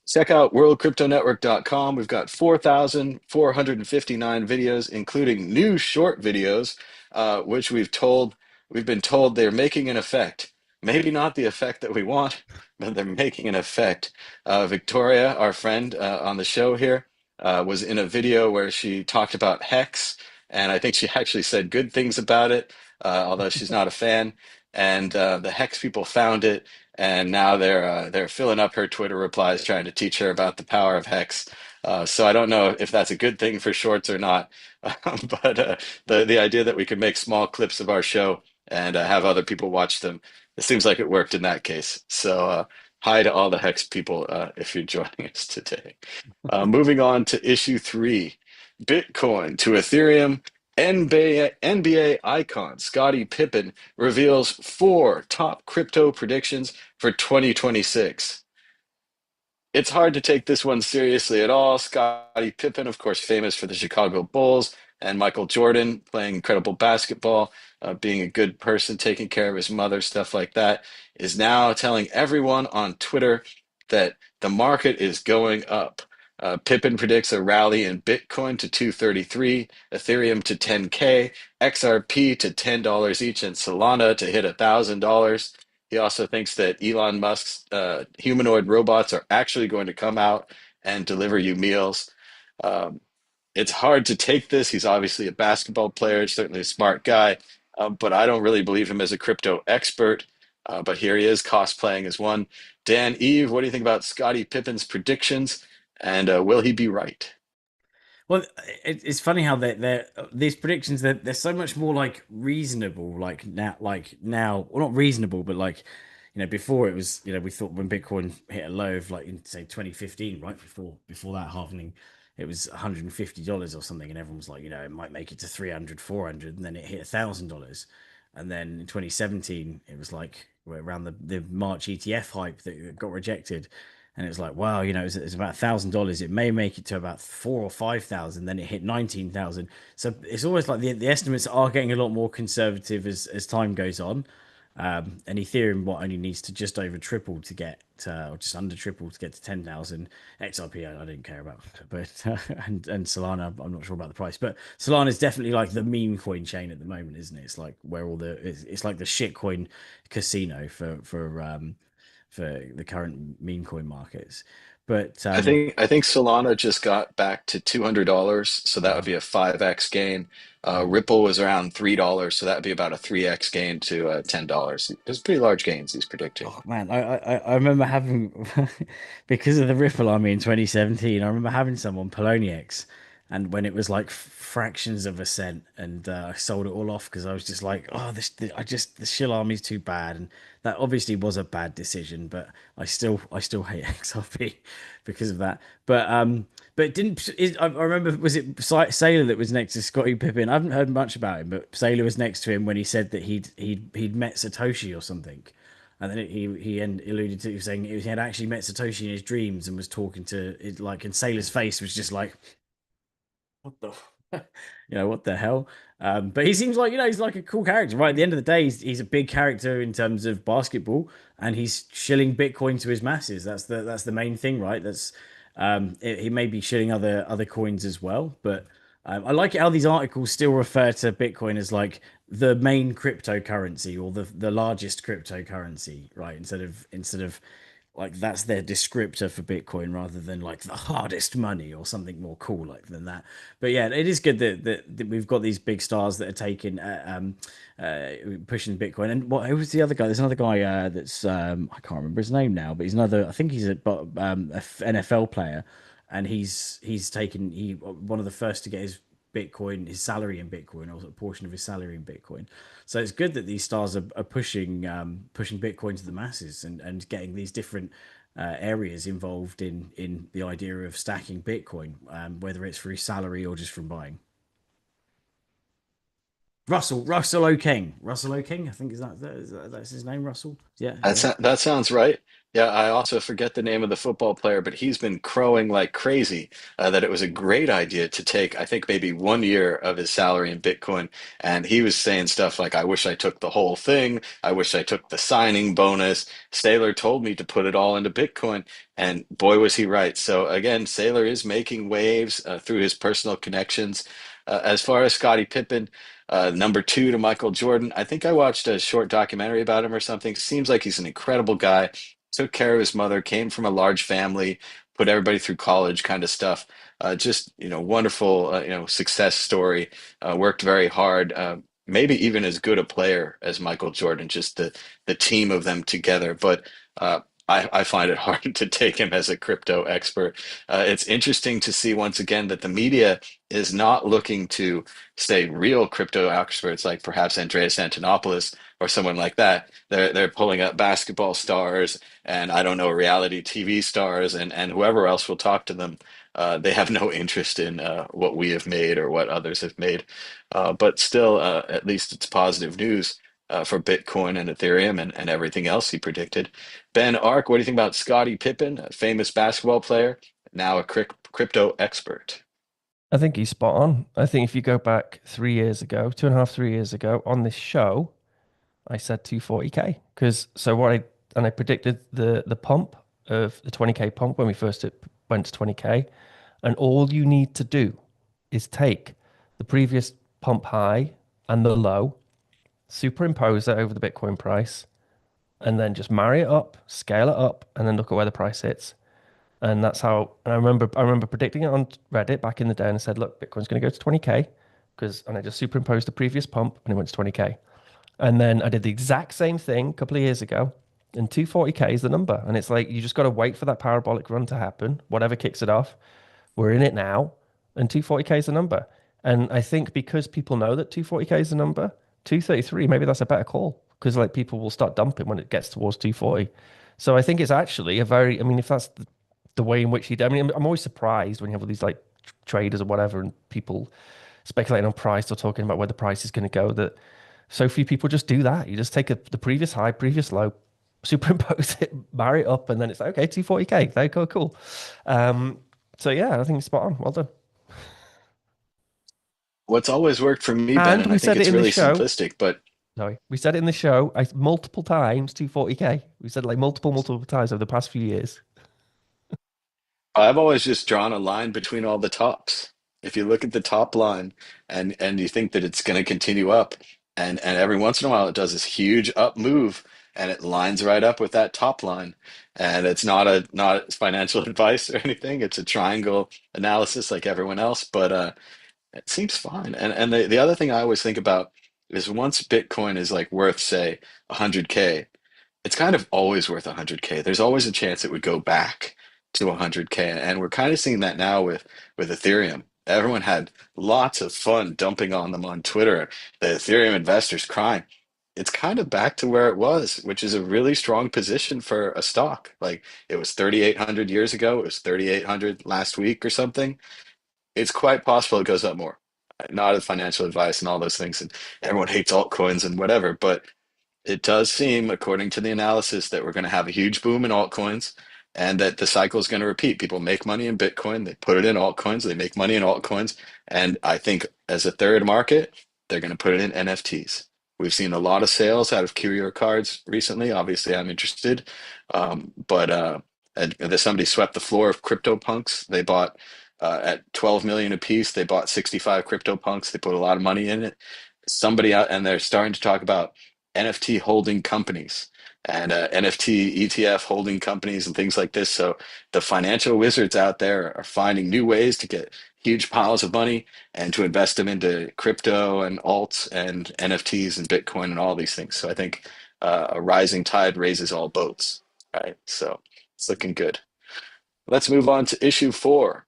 S1: Check out worldcryptonetwork.com. We've got 4,459 videos, including new short videos, which we've been told they're making an effect. Maybe not the effect that we want, but they're making an effect. Victoria, our friend on the show here, was in a video where she talked about Hex, and I think she actually said good things about it, although she's not a fan. And the Hex people found it, and now they're filling up her Twitter replies trying to teach her about the power of Hex. So I don't know if that's a good thing for shorts or not, but the idea that we can make small clips of our show and have other people watch them, it seems like it worked in that case. So hi to all the Hex people if you're joining us today. Moving on to issue three, Bitcoin to Ethereum. NBA icon Scottie Pippen reveals four top crypto predictions for 2026. It's hard to take this one seriously at all. Scottie Pippen, of course, famous for the Chicago Bulls, and Michael Jordan playing incredible basketball, being a good person, taking care of his mother, stuff like that, is now telling everyone on Twitter that the market is going up. Pippen predicts a rally in Bitcoin to 233, Ethereum to 10K, XRP to $10 each, and Solana to hit $1,000. He also thinks that Elon Musk's humanoid robots are actually going to come out and deliver you meals. Um, it's hard to take this. He's obviously a basketball player, certainly a smart guy, but I don't really believe him as a crypto expert. But here he is cosplaying as one. Dan, Eve, what do you think about Scottie Pippen's predictions? And will he be right?
S2: Well, it's funny how they're these predictions they're so much more like reasonable like now well not reasonable but like before it was we thought when Bitcoin hit a low of like in say 2015 right before that halvening it was $150 or something and everyone was like it might make it to 300 400 and then it hit $1,000 and then in 2017 it was like around the March ETF hype that got rejected and it was like, wow, it's about $1,000. It may make it to about 4 or 5 thousand. Then it hit 19,000. So it's always like the estimates are getting a lot more conservative as time goes on. And Ethereum only needs to just over triple to get, or just under triple to get to 10,000. XRP, I didn't care about, but and Solana, I'm not sure about the price, but Solana is definitely like the meme coin chain at the moment, isn't it? It's like where all it's like the shitcoin casino for the current meme coin markets. But
S1: I think Solana just got back to $200, so that would
S2: wow.
S1: be a 5x gain. Ripple was around $3, so that would be about a 3x gain to $10. It's pretty large gains he's predicting.
S2: Oh man, I remember having because of the Ripple Army in 2017. I remember having some on Poloniex, and when it was like fractions of a cent, and I sold it all off because I was just like, oh, the shill army's too bad, and that obviously was a bad decision. But I still hate XRP because of that. But it didn't I remember was it Sailor that was next to Scottie Pippen? I haven't heard much about him, but Sailor was next to him when he said that he'd met Satoshi or something. And then alluded to saying he had actually met Satoshi in his dreams and was talking to it like, and Sailor's face was just like, what the, what the hell? But he seems like he's like a cool character. Right at the end of the day, he's a big character in terms of basketball, and he's shilling Bitcoin to his masses. That's the main thing, right? He may be shilling other coins as well, but I like it how these articles still refer to Bitcoin as like the main cryptocurrency or the largest cryptocurrency, right? Instead of like that's their descriptor for Bitcoin rather than like the hardest money or something more cool like than that. But yeah, it is good that we've got these big stars that are taking pushing Bitcoin. And who was the other guy? There's another guy that's I can't remember his name now, but he's another. I think he's a NFL player, and he's taken one of the first to get his salary in Bitcoin, or a portion of his salary in Bitcoin. So it's good that these stars are pushing Bitcoin to the masses and getting these different areas involved in the idea of stacking Bitcoin, whether it's through salary or just from buying. Russell O'King. Russell O'King, I think that's his name, Russell. Yeah, yeah.
S1: That sounds right. Yeah, I also forget the name of the football player, but he's been crowing like crazy that it was a great idea to take, I think, maybe 1 year of his salary in Bitcoin. And he was saying stuff like, I wish I took the whole thing. I wish I took the signing bonus. Saylor told me to put it all into Bitcoin. And boy, was he right. So again, Saylor is making waves through his personal connections. As far as Scottie Pippen, number two to Michael Jordan. I think I watched a short documentary about him or something. Seems like he's an incredible guy. Took care of his mother, came from a large family, put everybody through college kind of stuff. Just, wonderful, success story. Worked very hard. Maybe even as good a player as Michael Jordan, just the team of them together. But I find it hard to take him as a crypto expert. It's interesting to see once again that the media is not looking to say real crypto experts like perhaps Andreas Antonopoulos or someone like that. They're pulling up basketball stars and I don't know reality TV stars and whoever else will talk to them. They have no interest in what we have made or what others have made. But still, at least it's positive news for Bitcoin and Ethereum and everything else he predicted. Ben Ark, what do you think about Scottie Pippen, a famous basketball player, now a crypto expert?
S3: I think he's spot on. I think if you go back 3 years ago, 2.5, 3 years ago on this show, I said 240K because I predicted the pump of the 20K pump when we first went to 20K, and all you need to do is take the previous pump high and the low, superimpose that over the Bitcoin price, and then just marry it up, scale it up, and then look at where the price hits. And that's how. And I remember predicting it on Reddit back in the day, and I said, look, Bitcoin's going to go to 20K and I just superimposed the previous pump, and it went to 20K. And then I did the exact same thing a couple of years ago, and 240K is the number. And it's like you just got to wait for that parabolic run to happen, whatever kicks it off. We're in it now, and 240K is the number. And I think because people know that 240K is the number, 233, maybe that's a better call because like people will start dumping when it gets towards 240. So I think it's actually a very, I mean, if that's the way in which he did, I mean, I'm always surprised when you have all these like traders or whatever and people speculating on price or talking about where the price is going to go that so few people just do that. You just take the previous high, previous low, superimpose it, marry it up, and then it's like, okay, 240K. There you go, cool. So yeah, I think it's spot on. Well done.
S1: What's always worked for me, Ben,
S3: And
S1: and I
S3: we
S1: think
S3: said it
S1: it's
S3: in the
S1: really
S3: show.
S1: simplistic, but
S3: Sorry, we said it in the show multiple times, 240K. We said it like multiple times over the past few years.
S1: I've always just drawn a line between all the tops. If you look at the top line and you think that it's going to continue up, and every once in a while it does this huge up move and it lines right up with that top line. And it's not financial advice or anything. It's a triangle analysis like everyone else, but it seems fine. And the other thing I always think about is once Bitcoin is like worth, say, 100K, it's kind of always worth 100K. There's always a chance it would go back to 100K, and we're kind of seeing that now with Ethereum. Everyone had lots of fun dumping on them on Twitter. The Ethereum investors crying. It's kind of back to where it was, which is a really strong position for a stock. Like it was 3,800 years ago, it was 3,800 last week or something. It's quite possible it goes up more. Not as financial advice and all those things, and everyone hates altcoins and whatever, but it does seem, according to the analysis, that we're going to have a huge boom in altcoins and that the cycle is going to repeat. People make money in Bitcoin, they put it in altcoins, they make money in altcoins. And I think as a third market, they're going to put it in NFTs. We've seen a lot of sales out of Curio cards recently. Obviously, I'm interested. But and there's somebody swept the floor of CryptoPunks. They bought at 12 million a piece, they bought 65 CryptoPunks. They put a lot of money in it. Somebody out, and they're starting to talk about NFT holding companies and NFT ETF holding companies and things like this. So the financial wizards out there are finding new ways to get huge piles of money and to invest them into crypto and alts and NFTs and Bitcoin and all these things. So I think a rising tide raises all boats, right? So it's looking good. Let's move on to issue 4.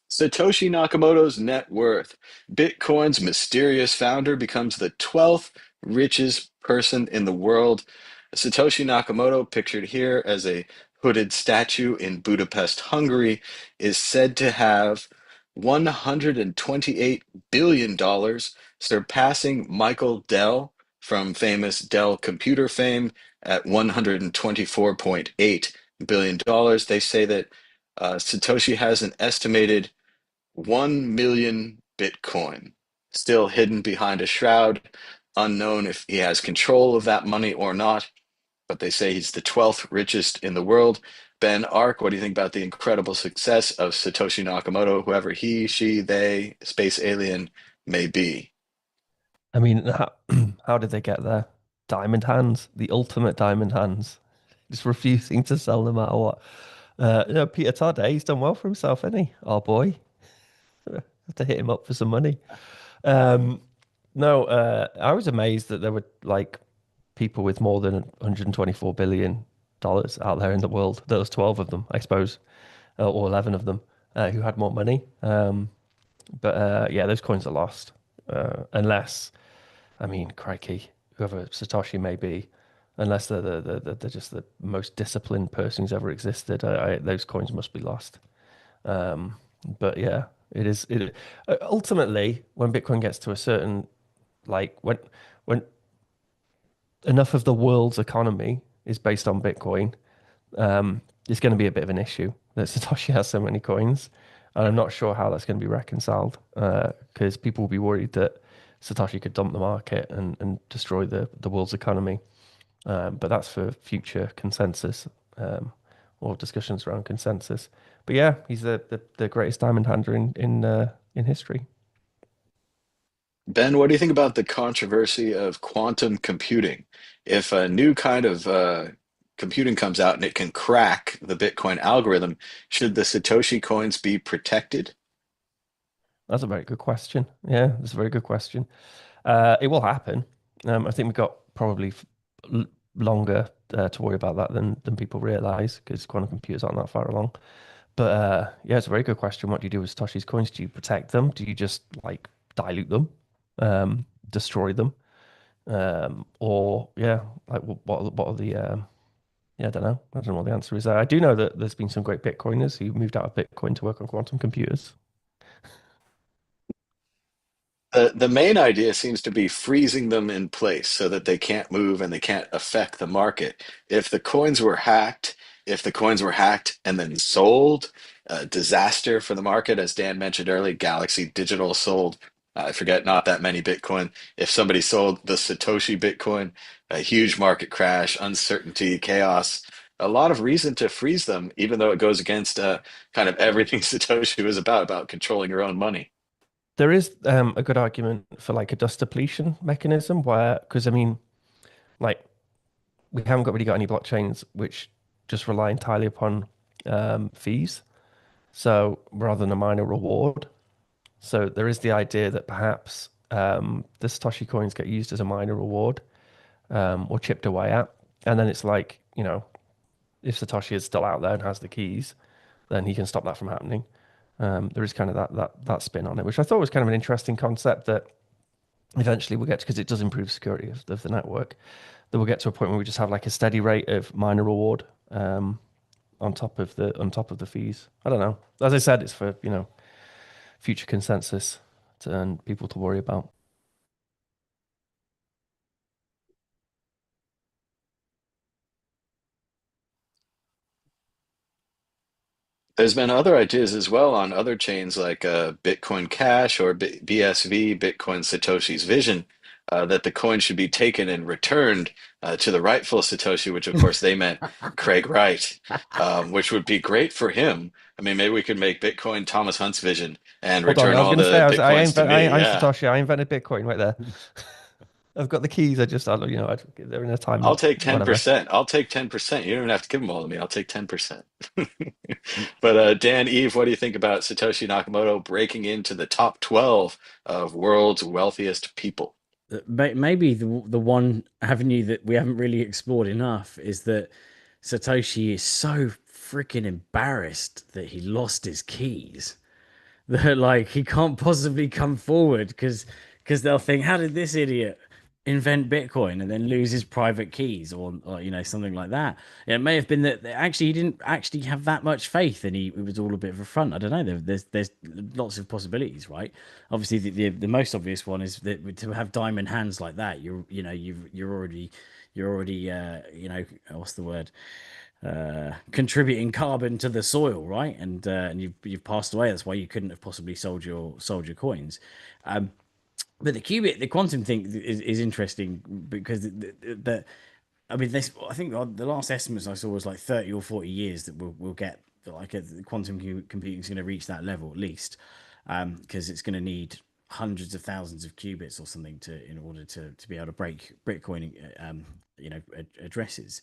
S1: Satoshi Nakamoto's net worth. Bitcoin's mysterious founder becomes the 12th richest person in the world. Satoshi Nakamoto, pictured here as a hooded statue in Budapest, Hungary, is said to have $128 billion, surpassing Michael Dell from famous Dell computer fame at $124.8 billion. They say that Satoshi has an estimated 1 million Bitcoin still hidden behind a shroud, unknown if he has control of that money or not. But they say he's the 12th richest in the world. Ben Ark, what do you think about the incredible success of Satoshi Nakamoto, whoever he, she, they, space alien may be?
S3: I mean, how did they get there? Diamond hands, the ultimate diamond hands, just refusing to sell no matter what. Peter Todd, he's done well for himself, hasn't he? Our boy. Have to hit him up for some money. Um, no, I was amazed that there were like people with more than 124 billion dollars out there in the world. There was 12 of them, I suppose, or 11 of them who had more money. But yeah, those coins are lost unless, I mean, crikey, whoever Satoshi may be, unless they're just the most disciplined person who's ever existed, those coins must be lost. But yeah, it is. It ultimately, when Bitcoin gets to a certain like when enough of the world's economy is based on Bitcoin, it's going to be a bit of an issue that Satoshi has so many coins, and I'm not sure how that's going to be reconciled because people will be worried that Satoshi could dump the market and destroy the world's economy. But that's for future consensus or discussions around consensus. But yeah, he's the greatest diamond hander in history.
S1: Ben, what do you think about the controversy of quantum computing? If a new kind of computing comes out and it can crack the Bitcoin algorithm, should the Satoshi coins be protected?
S3: That's a very good question. Yeah, that's a very good question. It will happen. I think we've got probably l longer to worry about that than people realize because quantum computers aren't that far along. But yeah, it's a very good question. What do you do with Satoshi's coins? Do you protect them? Do you just like dilute them, destroy them, or yeah, like what are the yeah, I don't know. I don't know what the answer is there. I do know that there's been some great Bitcoiners who moved out of Bitcoin to work on quantum computers.
S1: The main idea seems to be freezing them in place so that they can't move and they can't affect the market. If the coins were hacked, if the coins were hacked and then sold, disaster for the market, as Dan mentioned earlier. Galaxy Digital sold, I forget, not that many Bitcoin. If somebody sold the Satoshi Bitcoin, a huge market crash, uncertainty, chaos. A lot of reason to freeze them, even though it goes against kind of everything Satoshi was about controlling your own money.
S3: There is a good argument for like a dust depletion mechanism where, because I mean, like we haven't got really got any blockchains which just rely entirely upon fees. So rather than a minor reward, so there is the idea that perhaps the Satoshi coins get used as a minor reward or chipped away at, and then it's like if Satoshi is still out there and has the keys, then he can stop that from happening. There is kind of that spin on it, which I thought was kind of an interesting concept that eventually we'll get to, because it does improve security of the network. That we'll get to a point where we just have like a steady rate of minor reward on top of the fees. I don't know. As I said, it's for future consensus and people to worry about.
S1: There's been other ideas as well on other chains like Bitcoin Cash or BSV, Bitcoin Satoshi's Vision, that the coin should be taken and returned to the rightful Satoshi, which of course they meant Craig Wright, which would be great for him. I mean, maybe we could make Bitcoin Thomas Hunt's vision and
S3: Hold on,
S1: return
S3: I was
S1: all
S3: going to say
S1: the
S3: I
S1: Bitcoins to
S3: invent,
S1: me.
S3: I'm
S1: Yeah.
S3: Satoshi. I invented Bitcoin right there. I've got the keys. They're in a time
S1: I'll
S3: lock,
S1: take
S3: whatever.
S1: 10%. I'll take 10%. You don't even have to give them all to me. I'll take 10%. But Dan, Eve, what do you think about Satoshi Nakamoto breaking into the top 12 of world's wealthiest people?
S2: Maybe the one avenue that we haven't really explored enough is that Satoshi is so freaking embarrassed that he lost his keys that like he can't possibly come forward because they'll think, how did this idiot invent Bitcoin and then lose his private keys or something like that. It may have been that actually he didn't actually have that much faith and it was all a bit of a front. I don't know. There's lots of possibilities, right? Obviously, the most obvious one is that to have diamond hands like that, you're already what's the word, contributing carbon to the soil, right? And you've passed away. That's why you couldn't have possibly sold your coins. But the quantum thing is interesting because I mean, this I think the last estimates I saw was like 30 or 40 years that we'll get like quantum computing is going to reach that level at least, because it's going to need hundreds of thousands of qubits or something in order to be able to break Bitcoin, addresses.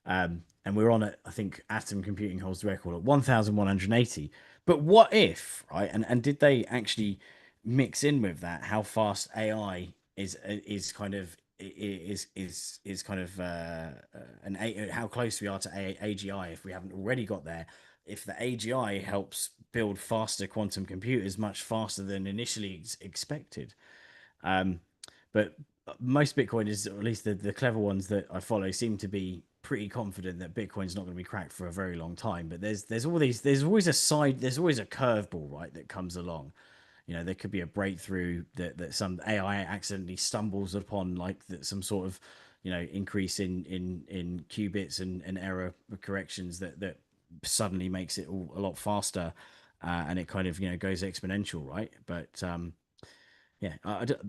S2: And we're on I think atom computing holds the record at 1,180. But what if, right? And did they actually mix in with that how fast AI is kind of is kind of how close we are to AGI if we haven't already got there. If the AGI helps build faster quantum computers much faster than initially expected, um, but most Bitcoiners, or at least the clever ones that I follow, seem to be pretty confident that Bitcoin's not going to be cracked for a very long time. But there's always there's always a curveball, right, that comes along. There could be a breakthrough that some AI accidentally stumbles upon, like some sort of increase in qubits and error corrections that suddenly makes it all a lot faster, and it kind of goes exponential, right? But yeah,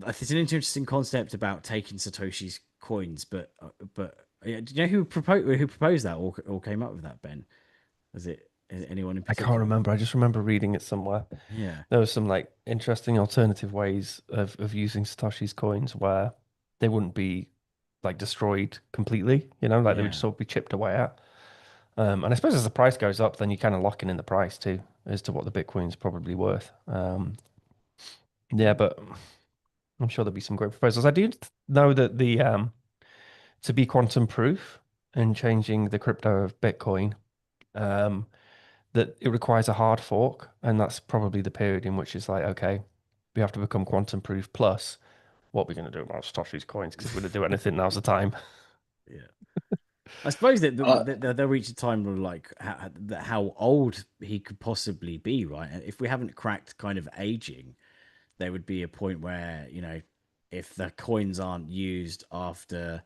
S2: it's an interesting concept about taking Satoshi's coins, but yeah, do you know who proposed that or came up with that, Ben? Was it? Anyone in
S3: I can't
S2: particular?
S3: remember. I just remember reading it somewhere.
S2: Yeah,
S3: There was some like interesting alternative ways of using Satoshi's coins where they wouldn't be like destroyed completely, like they would
S2: yeah.
S3: sort of be chipped away at. And I suppose as the price goes up, then you're kind of locking in the price too as to what the Bitcoin's probably worth. Yeah, but I'm sure there'll be some great proposals. I do know that the to be quantum proof and changing the crypto of Bitcoin, um, that it requires a hard fork, and that's probably the period in which it's like, okay, we have to become quantum proof. Plus, what we're going to do about Satoshi's coins? Because if we're going to do anything, now's the time.
S2: Yeah. I suppose that
S1: Uh,
S2: they'll reach a time where like how old he could possibly be, right? And if we haven't cracked kind of aging, there would be a point where, if the coins aren't used after,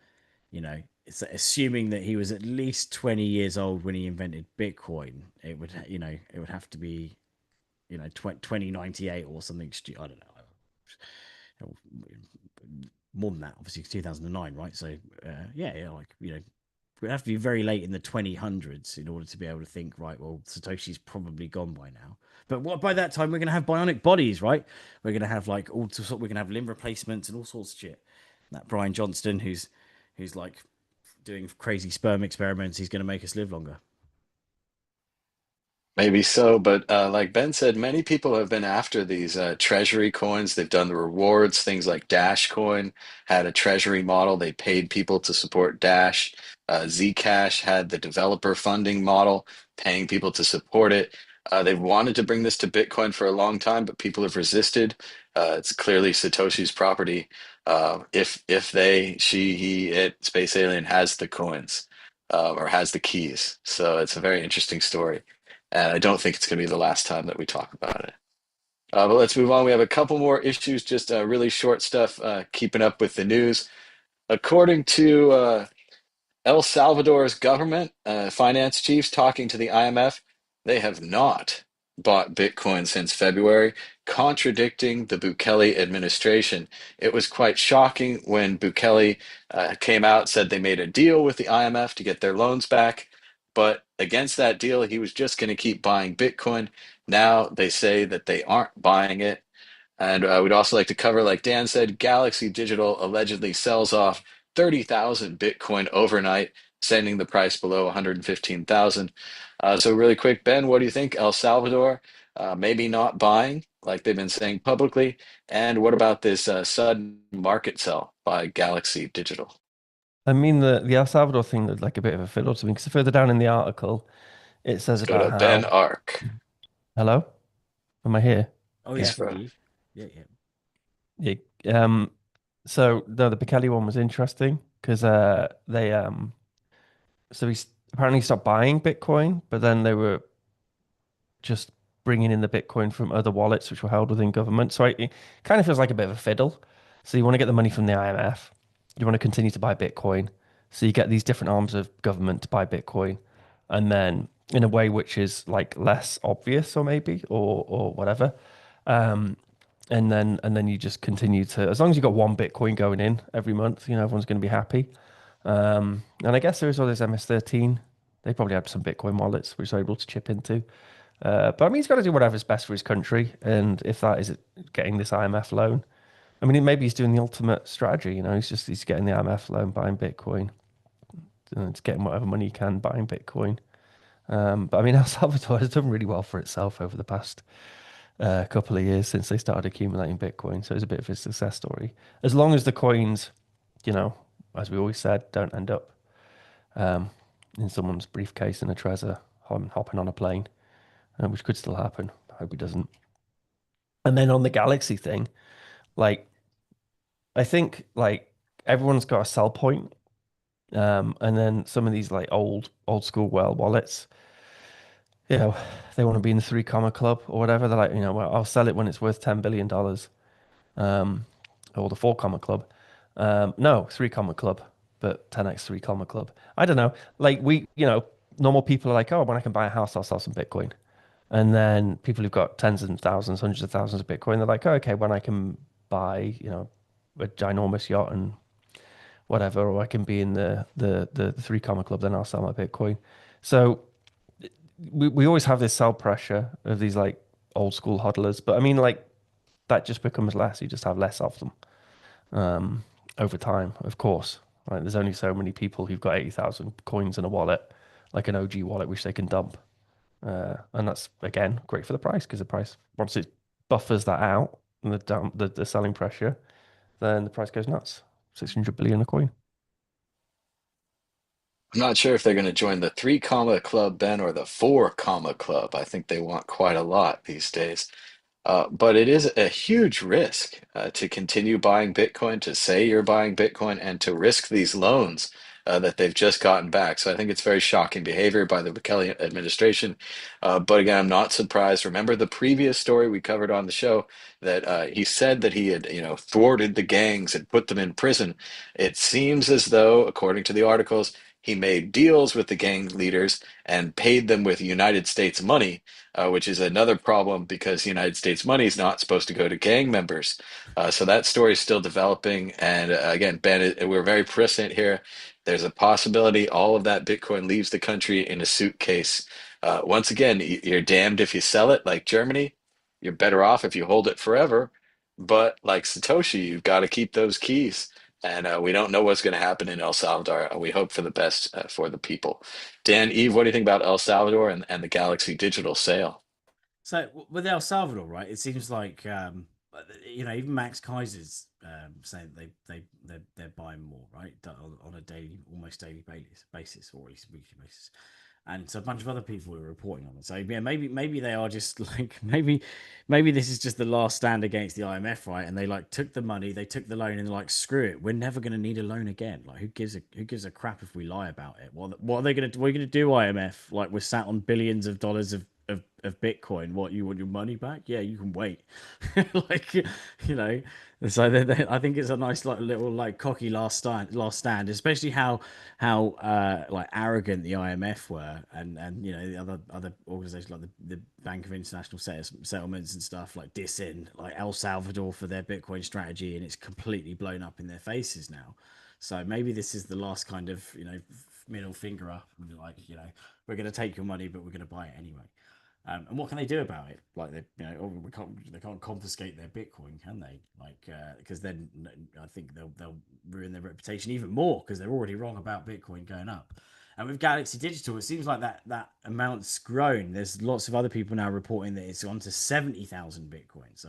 S2: it's assuming that he was at least 20 years old when he invented Bitcoin, it would have to be, 2098 or something. I don't know. More than that, obviously, it's 2009, right? So, yeah, like, we'd have to be very late in the 2000s in order to be able to think, right, well, Satoshi's probably gone by now. But what by that time we're going to have bionic bodies, right? We're going to have like we're going to have limb replacements and all sorts of shit. That Brian Johnston, who's like doing crazy sperm experiments, he's going to make us live longer.
S1: Maybe so, but like Ben said, many people have been after these treasury coins. They've done the rewards. Things like Dash Coin had a treasury model. They paid people to support Dash. Zcash had the developer funding model, paying people to support it. They've wanted to bring this to Bitcoin for a long time, but people have resisted. It's clearly Satoshi's property. If they, she, he, it, Space Alien has the coins or has the keys. So it's a very interesting story. And I don't think it's going to be the last time that we talk about it. But let's move on. We have a couple more issues, just really short stuff, keeping up with the news. According to El Salvador's government, finance chiefs talking to the IMF, they have not bought Bitcoin since February, contradicting the Bukele administration. It was quite shocking when Bukele came out, said they made a deal with the IMF to get their loans back, but against that deal, he was just going to keep buying Bitcoin. Now they say that they aren't buying it. And we'd also like to cover, like Dan said, Galaxy Digital allegedly sells off 30,000 Bitcoin overnight, sending the price below 115,000. So really quick, Ben, what do you think? El Salvador maybe not buying, like they've been saying publicly. And what about this sudden market sell by Galaxy Digital?
S3: I mean, the El Salvador thing looked like a bit of a fiddle to me because further down in the article, it says
S1: Let's go
S3: about
S1: to Ben
S3: how,
S1: Ark.
S3: hello, am I here?
S2: Oh yeah,
S1: He's
S2: I can
S1: from.
S2: hear you. Yeah, yeah.
S3: Yeah. So no, the Bukele one was interesting because so apparently stopped buying Bitcoin, but then they were just bringing in the Bitcoin from other wallets which were held within government. So it kind of feels like a bit of a fiddle. So you want to get the money from the IMF, you want to continue to buy Bitcoin. So you get these different arms of government to buy Bitcoin, and then in a way which is like less obvious, or maybe, or whatever. Um, and then you just continue to, as long as you've got one Bitcoin going in every month, everyone's going to be happy. And I guess there is all this MS13. They probably have some Bitcoin wallets which they're able to chip into. But I mean, he's got to do whatever's best for his country. And if that is getting this IMF loan, I mean, maybe he's doing the ultimate strategy. He's getting the IMF loan, buying Bitcoin, and it's getting whatever money he can, buying Bitcoin. But I mean, El Salvador has done really well for itself over the past couple of years since they started accumulating Bitcoin. So it's a bit of a success story. As long as the coins, you know, as we always said, don't end up um, in someone's briefcase in a Trezor hopping on a plane, which could still happen. I hope it doesn't. And then on the Galaxy thing, like I think like everyone's got a sell point. And then some of these like old school well wallets, they want to be in the three comma club or whatever. They're like, well, I'll sell it when it's worth $10 billion, or the four comma club. No, three comma club, but 10x three comma club. I don't know. Like normal people are like, oh, when I can buy a house, I'll sell some Bitcoin. And then people who've got tens of thousands, hundreds of thousands of Bitcoin, they're like, oh, okay, when I can buy, a ginormous yacht and whatever, or I can be in the three comma club, then I'll sell my Bitcoin. So we always have this sell pressure of these like old school hodlers, but I mean like that just becomes less. You just have less of them over time, of course. Right? There's only so many people who've got 80,000 coins in a wallet, like an OG wallet, which they can dump. And that's again great for the price because the price once it buffers that out and the selling pressure, then the price goes nuts. 600 billion a coin.
S1: I'm not sure if they're going to join the three comma club, Ben, or the four comma club. I think they want quite a lot these days. But it is a huge risk to continue buying Bitcoin, to say you're buying Bitcoin, and to risk these loans that they've just gotten back. So I think it's very shocking behavior by the Bukele administration. But again, I'm not surprised. Remember the previous story we covered on the show that he said that he had, thwarted the gangs and put them in prison. It seems as though, according to the articles, he made deals with the gang leaders and paid them with United States money, which is another problem because United States money is not supposed to go to gang members. So that story is still developing. And again, Ben, we're very prescient here. There's a possibility all of that Bitcoin leaves the country in a suitcase. Once again, you're damned if you sell it, like Germany. You're better off if you hold it forever. But like Satoshi, you've got to keep those keys. And we don't know what's going to happen in El Salvador. We hope for the best for the people. Dan, Eve, what do you think about El Salvador and the Galaxy Digital sale?
S2: So with El Salvador, right? It seems like even Max Kaiser's saying they're buying more, right, on a daily, almost daily basis, or at least weekly basis. And so a bunch of other people are reporting on it. So yeah, maybe they are just like maybe this is just the last stand against the IMF, right? And they like took the money, they took the loan, and they're like, screw it, we're never going to need a loan again. Like who gives a crap if we lie about it? What are they going to what are you going to do, IMF? Like we're sat on billions of dollars of Bitcoin. What, you want your money back? Yeah, you can wait. Like so I think it's a nice like little like cocky last stand, especially how like arrogant the IMF were, and the other organizations like the Bank of International Settlements and stuff like dissing like El Salvador for their Bitcoin strategy, and it's completely blown up in their faces now. So maybe this is the last kind of middle finger up, like we're going to take your money, but we're going to buy it anyway. And what can they do about it? Like they can't confiscate their Bitcoin, can they? Like because then I think they'll ruin their reputation even more because they're already wrong about Bitcoin going up. And with Galaxy Digital, it seems like that amount's grown. There's lots of other people now reporting that it's gone to 70,000 Bitcoin. So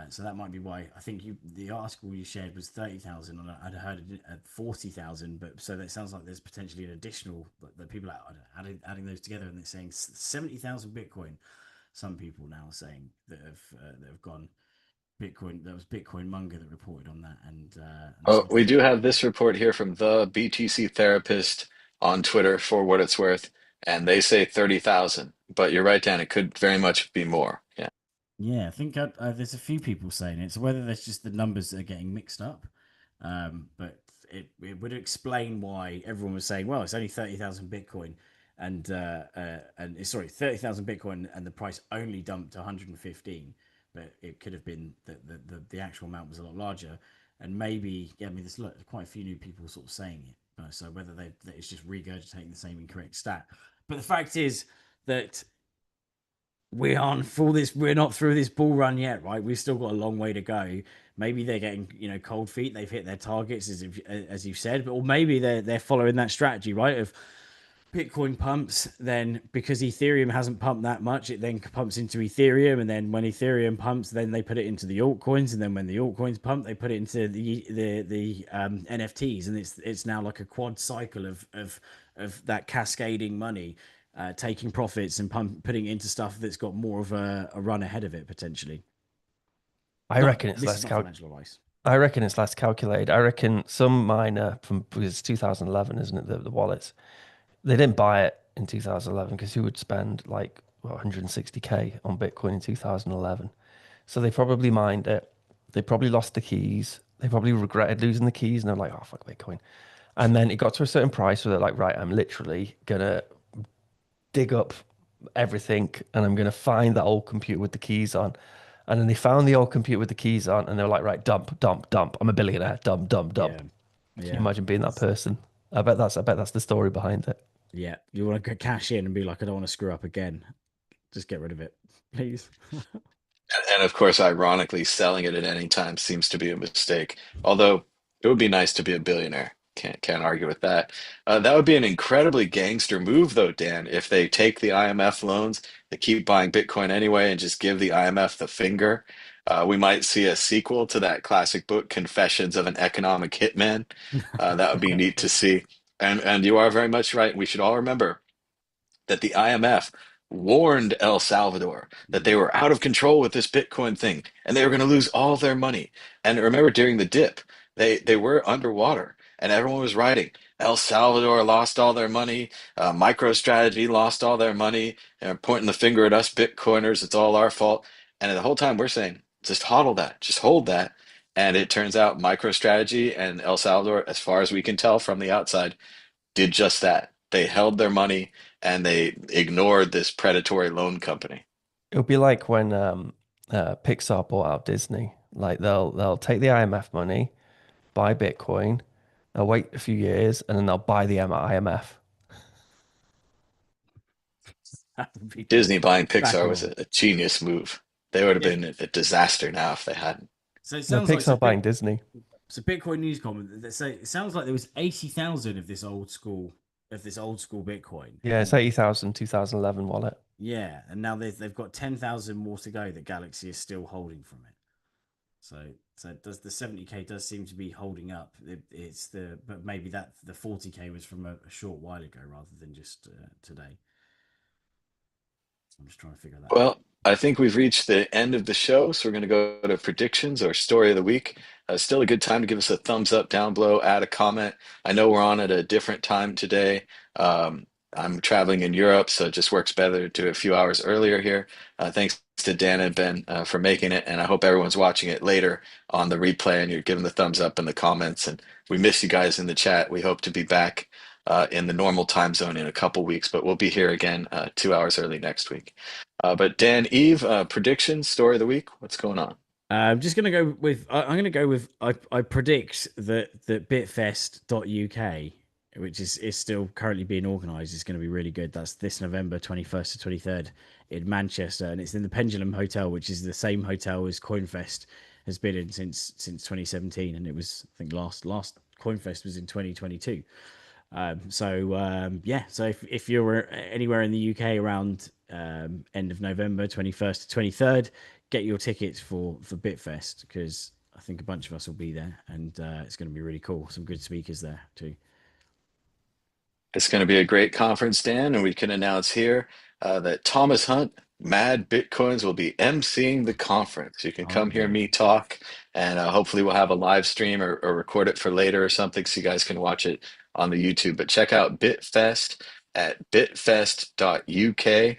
S2: so that might be why I think the article you shared was 30,000, and I'd heard it at 40,000. But so that sounds like there's potentially an additional that people are adding those together, and they're saying 70,000 Bitcoin. Some people now are saying that have gone Bitcoin. There was Bitcoin Munger that reported on that, and
S1: Oh,
S2: some
S1: we
S2: people.
S1: do have this report here from the BTC therapist on Twitter for what it's worth, and they say 30,000. But you're right, Dan, it could very much be more. Yeah.
S2: Yeah, I think there's a few people saying it. So whether that's just the numbers that are getting mixed up, but it would explain why everyone was saying, well, it's only 30,000 Bitcoin, and it's sorry, 30,000 Bitcoin, and the price only dumped to 115, but it could have been that the actual amount was a lot larger, and maybe yeah, I mean, there's quite a few new people sort of saying it. So whether that it's just regurgitating the same incorrect stat, but the fact is that we're not through this bull run yet, right? We've still got a long way to go. Maybe they're getting cold feet, they've hit their targets as you've said, but or maybe they're following that strategy, right, of Bitcoin pumps, then because Ethereum hasn't pumped that much, it then pumps into Ethereum, and then when Ethereum pumps, then they put it into the altcoins, and then when the altcoins pump, they put it into the NFTs, and it's now like a quad cycle of that cascading money, taking profits and putting it into stuff that's got more of a run ahead of it potentially.
S3: I
S2: Not
S3: reckon it's
S2: this is
S3: less
S2: not financial advice.
S3: I reckon it's less calculated. I reckon some miner from because it's 2011, isn't it? The wallets they didn't buy it in 2011 because who would spend like 160K on Bitcoin in 2011? So they probably mined it. They probably lost the keys. They probably regretted losing the keys, and they're like, "Oh fuck Bitcoin." And then it got to a certain price where they're like, "Right, I'm literally gonna dig up everything and I'm going to find that old computer with the keys on." And then they found the old computer with the keys on and they were like, right, dump, dump, dump. I'm a billionaire. Dump, dump, dump.
S2: Yeah,
S3: Can you
S2: yeah.
S3: imagine being that
S2: That's
S3: person? I bet that's the story behind it.
S2: Yeah, you want to cash in and be like, I don't want to screw up again. Just get rid of it, please.
S1: And of course, ironically, selling it at any time seems to be a mistake. Although it would be nice to be a billionaire. Can't argue with that. That would be an incredibly gangster move, though, Dan, if they take the IMF loans, they keep buying Bitcoin anyway, and just give the IMF the finger. We might see a sequel to that classic book, Confessions of an Economic Hitman. That would be neat to see. And you are very much right. We should all remember that the IMF warned El Salvador that they
S2: Mm.
S1: were out of control with this Bitcoin thing and they were going to lose all their money. And remember, during the dip, they were underwater and everyone was writing. El Salvador lost all their money. MicroStrategy lost all their money. And pointing the finger at us Bitcoiners. It's all our fault. And the whole time we're saying, just hodl that, just hold that. And it turns out MicroStrategy and El Salvador, as far as we can tell from the outside, did just that. They held their money and they ignored this predatory loan company.
S3: It'll be like when Pixar bought out Disney. Like they'll take the IMF money, buy Bitcoin, they'll wait a few years, and then they'll buy the IMF.
S2: That would be
S1: Disney buying Pixar was
S2: crackable.
S1: a genius move. They would have
S2: Yeah.
S1: been a disaster now if they hadn't.
S2: So it
S3: No,
S2: sounds like
S3: Pixar buying Disney.
S2: Bitcoin news comment. They say it sounds like there was 80,000 of this old school Bitcoin.
S3: Yeah, it's 80,000 2011 wallet.
S2: Yeah, and now they've got 10,000 more to go that Galaxy is still holding from it. So does the 70K does seem to be holding up. It's the but maybe that the 40K was from a short while ago rather than just today. I'm just trying to figure that out.
S1: Well, I think we've reached the end of the show, so we're going to go to predictions or story of the week. Still a good time to give us a thumbs up down below, add a comment. I know we're on at a different time today. I'm traveling in Europe, so it just works better to do it a few hours earlier here. Thanks to Dan and Ben for making it, and I hope everyone's watching it later on the replay and you're giving the thumbs up in the comments. And we miss you guys in the chat. We hope to be back in the normal time zone in a couple weeks, but we'll be here again 2 hours early next week. But Dan, Eve, prediction, story of the week. What's going on?
S2: I'm just gonna go with. I'm gonna go with. I predict that Bitfest.uk, which is still currently being organised, is going to be really good. That's this November 21st to 23rd in Manchester, and it's in the Pendulum Hotel, which is the same hotel as CoinFest has been in since 2017, and it was I think last CoinFest was in 2022. Yeah, so if you're anywhere in the UK around end of November 21st to 23rd, get your tickets for Bitfest because I think a bunch of us will be there and it's going to be really cool. Some good speakers there too.
S1: It's going to be a great conference, Dan, and we can announce here that Thomas Hunt, Mad Bitcoins, will be emceeing the conference. You can
S2: Oh
S1: come hear
S2: yeah,
S1: me talk, and hopefully we'll have a live stream or record it for later or something so you guys can watch it on the YouTube. But check out Bitfest at bitfest.uk,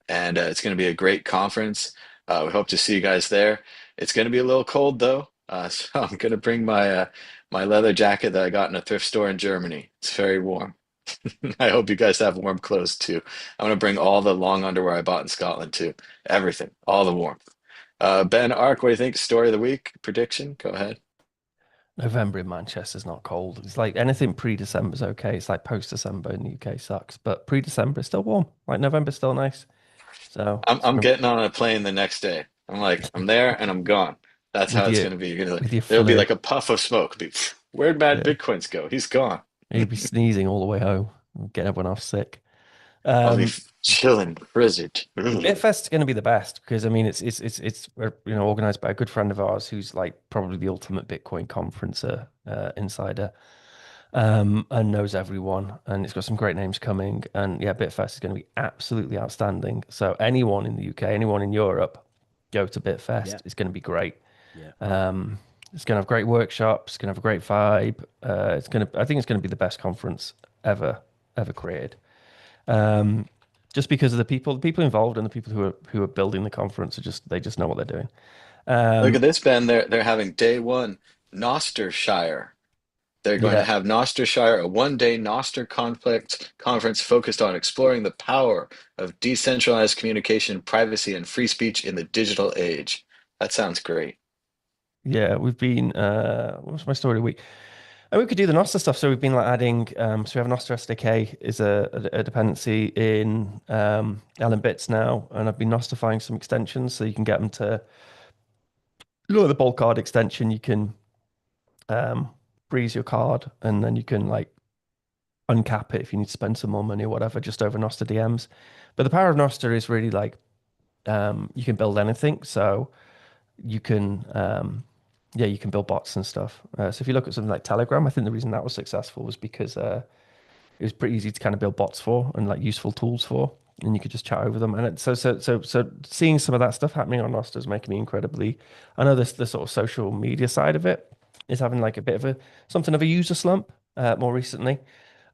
S1: and it's going to be a great conference. We hope to see you guys there. It's going to be a little cold though, so I'm going to bring my leather jacket that I got in a thrift store in Germany. It's very warm. I hope you guys have warm clothes too. I'm gonna bring all the long underwear I bought in Scotland too. Everything, all the warmth. Ben Ark, what do you think? Story of the week, prediction? Go ahead.
S3: November in Manchester is not cold. It's like anything pre-December is okay. It's like post-December in the UK sucks, but pre-December is still warm. Like November's still nice. So
S1: I'm getting on a plane the next day. I'm like, I'm there and I'm gone. That's how
S3: with
S1: it's
S3: your
S1: gonna be. You're gonna
S3: with your
S1: there'll be
S3: flu,
S1: like a puff of smoke. Be, where'd Mad
S3: yeah,
S1: Bitcoins go? He's gone.
S3: you'd be sneezing all the way home, get everyone off sick.
S1: I'll be
S3: Um,
S1: chilling, frizzed.
S3: Bitfest is going to be the best because I mean it's organized by a good friend of ours who's like probably the ultimate Bitcoin conferencer insider, and knows everyone, and it's got some great names coming, and yeah, Bitfest is going to be absolutely outstanding. So anyone in the UK, anyone in Europe, go to Bitfest.
S2: yeah,
S3: It's going to be great.
S2: yeah.
S3: It's going to have great workshops. It's going to have a great vibe. I think it's going to be the best conference ever created. Just because of the people involved and the people who are building the conference they just know what they're doing.
S1: Look
S3: Um,
S1: at this, Ben. They're having day one, Nostershire. They're going to
S3: yeah,
S1: have Nostershire, a one-day Noster conflict conference focused on exploring the power of decentralized communication, privacy, and free speech in the digital age. That sounds great.
S3: yeah, we've been. What's my story of the week? And we could do the Nostr stuff. So we've been like adding, so we have Nostr SDK is a dependency in Ellen Bits now, and I've been Nostrifying some extensions so you can get them to look at the bulk card extension. You can freeze your card, and then you can like uncap it if you need to spend some more money or whatever, just over Nostr DMs. But the power of Nostr is really like you can build anything. So you can yeah, you can build bots and stuff. So if you look at something like Telegram, I think the reason that was successful was because it was pretty easy to kind of build bots for and like useful tools for, and you could just chat over them. And so seeing some of that stuff happening on Nostr is making me incredibly. I know this the sort of social media side of it is having like a bit of a something of a user slump more recently.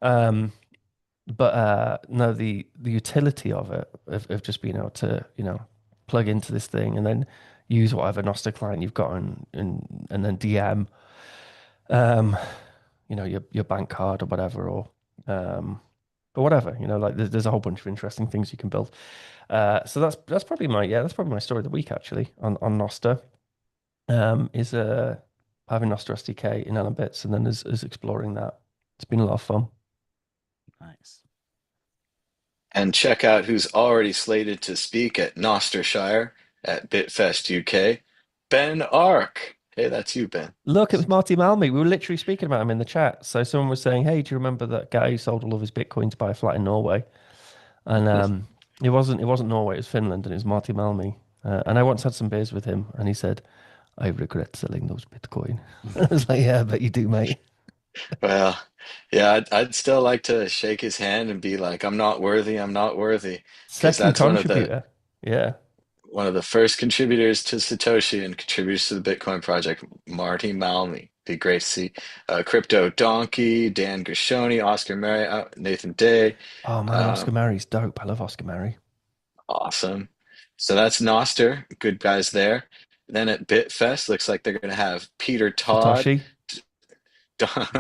S3: Um, but no, the utility of it of just being able to plug into this thing and then use whatever Nostr client you've got and then DM um your bank card or whatever or whatever like there's a whole bunch of interesting things you can build. So that's probably my story of the week actually on Nostr. Is having Nostr SDK in Ellen Bits and then is exploring that. It's been a lot of fun.
S2: Nice.
S1: And check out who's already slated to speak at Nostershire at Bitfest UK. Ben Ark. Hey, that's you, Ben.
S3: Look, it was Marty Malmy. We were literally speaking about him in the chat. So someone was saying, "Hey, do you remember that guy who sold all of his Bitcoin to buy a flat in Norway?" And it wasn't Norway, it was Finland, and it was Marty Malmy. And I once had some beers with him, and he said, "I regret selling those Bitcoin." I was like, "Yeah, I bet you do, mate."
S1: Well, yeah, I'd still like to shake his hand and be like, I'm not worthy, I'm not worthy. Because
S3: Second
S1: that's
S3: contributor. Yeah.
S1: one of the first contributors to Satoshi and contributors to the Bitcoin project, Marty Malmy. Be great to see Crypto Donkey, Dan Gershoni, Oscar Mary, Nathan Day.
S3: Oh man, Oscar
S1: Um,
S3: Mary's dope. I love Oscar Mary.
S1: awesome. So that's Noster. Good guys there. Then at Bitfest, looks like they're going to have Peter Todd,
S3: Satoshi.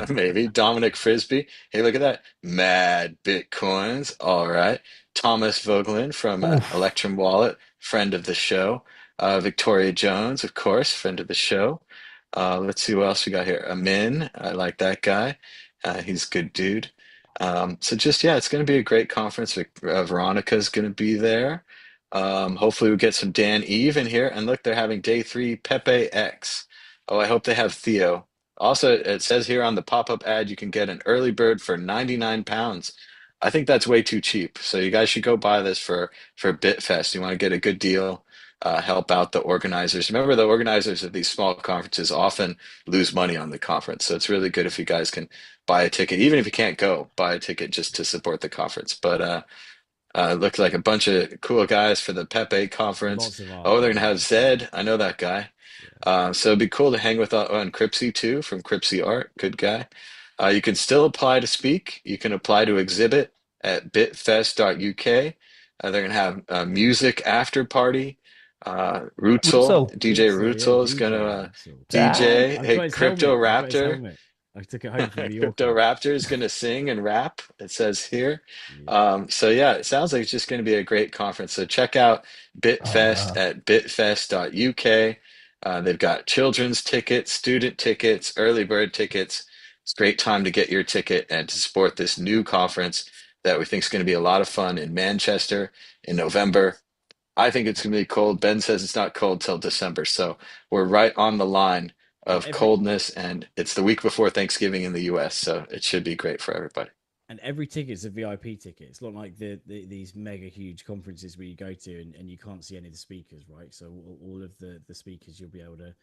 S1: maybe Dominic Frisby. Hey, look at that. Mad Bitcoins. All right. Thomas Vogelin from
S3: Oof.
S1: Electrum Wallet, friend of the show. Victoria Jones, of course, friend of the show. Let's see what else we got here. Amin, I like that guy. He's a good dude. So just, yeah, it's going to be a great conference. Veronica's going to be there. Hopefully we get some Dan Eve in here. And look, they're having day three Pepe X. Oh, I hope they have Theo. Also, it says here on the pop-up ad you can get an early bird for 99 pounds. I think that's way too cheap. So you guys should go buy this for Bitfest. You want to get a good deal, help out the organizers. Remember, the organizers of these small conferences often lose money on the conference. So it's really good if you guys can buy a ticket, even if you can't go, buy a ticket just to support the conference. But it looked like a bunch of cool guys for the Pepe conference.
S2: Lots of art
S1: Oh, they're
S2: going
S1: gonna have
S2: on. So
S1: Zed. I know that guy.
S2: yeah.
S1: So it'd be cool to hang with on Cripsy too from Cripsy Art. Good guy. You can still apply to speak. You can apply to exhibit at bitfest.uk. They're going to have a music after party.
S3: Wutzel.
S1: DJ
S2: Russell, yeah,
S1: Rutzel is going to
S2: DJ Russell.
S3: Damn.
S1: DJ.
S2: I've
S1: Hey,
S2: got his
S1: Crypto
S2: helmet. I've got his
S1: Raptor.
S2: helmet. I took it home from
S1: Crypto
S2: Mallorca.
S1: Raptor is going to sing and rap, it says here.
S2: Yeah.
S1: So yeah, it sounds like it's just going to be a great conference. So check out
S3: Oh
S1: Bitfest
S3: wow.
S1: at bitfest.uk. They've got children's tickets, student tickets, early bird tickets. It's a great time to get your ticket and to support this new conference that we think is going to be a lot of fun in Manchester in November. I think it's going to be cold. Ben says it's not cold till December. So we're right on the line
S2: And
S1: of coldness, and it's the week before Thanksgiving in the US. So it should be great for everybody.
S2: every ticket's a VIP ticket. It's not like these mega huge conferences where you go to and you can't see any of the speakers, right? So all of the speakers you'll be able to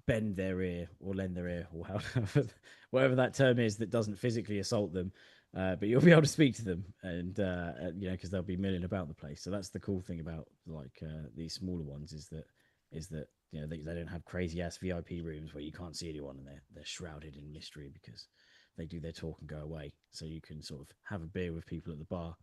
S2: bend their ear or lend their ear or however whatever that term is that doesn't physically assault them. But you'll be able to speak to them, and because they'll be milling about the place. So that's the cool thing about like these smaller ones is that they don't have crazy ass VIP rooms where you can't see anyone and they're shrouded in mystery because they do their talk and go away. So you can sort of have a beer with people at the bar,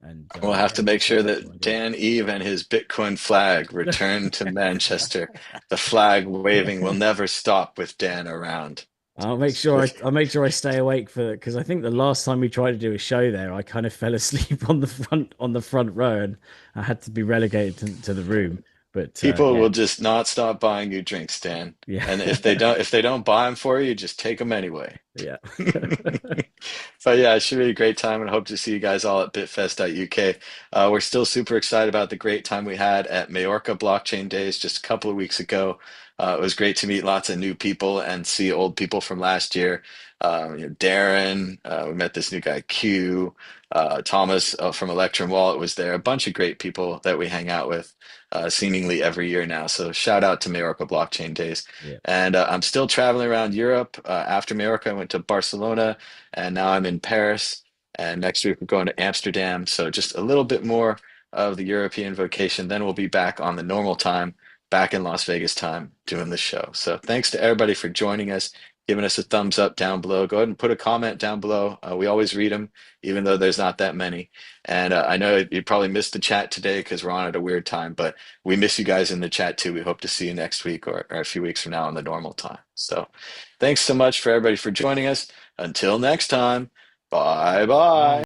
S2: and
S1: We'll have to
S2: get some
S1: make sure
S2: conceptual
S1: that
S2: ideas.
S1: Dan Eve and his Bitcoin flag return to Manchester. The flag waving will never stop with Dan around.
S2: I'll make sure I stay awake for because I think the last time we tried to do a show there, I kind of fell asleep on the front row, and I had to be relegated to the room. But
S1: People
S2: yeah,
S1: will just not stop buying you drinks, Dan.
S2: yeah.
S1: And if they don't buy them for you, just take them anyway.
S2: Yeah.
S1: But yeah, it should be a great time and hope to see you guys all at bitfest.uk. We're still super excited about the great time we had at Majorca Blockchain Days just a couple of weeks ago. It was great to meet lots of new people and see old people from last year. Darren, we met this new guy, Q, Thomas from Electrum Wallet was there. A bunch of great people that we hang out with seemingly every year now. So shout out to Majorca Blockchain Days.
S2: Yeah.
S1: And I'm still traveling around Europe. After Majorca, I went to Barcelona, and now I'm in Paris. And next week we're going to Amsterdam. So just a little bit more of the European vacation. Then we'll be back on the normal time, back in Las Vegas time, doing the show. So thanks to everybody for joining us, giving us a thumbs up down below. Go ahead and put a comment down below. We always read them, even though there's not that many. And I know you probably missed the chat today because we're on at a weird time, but we miss you guys in the chat too. We hope to see you next week or a few weeks from now on the normal time. So thanks so much for everybody for joining us. Until next time, bye bye.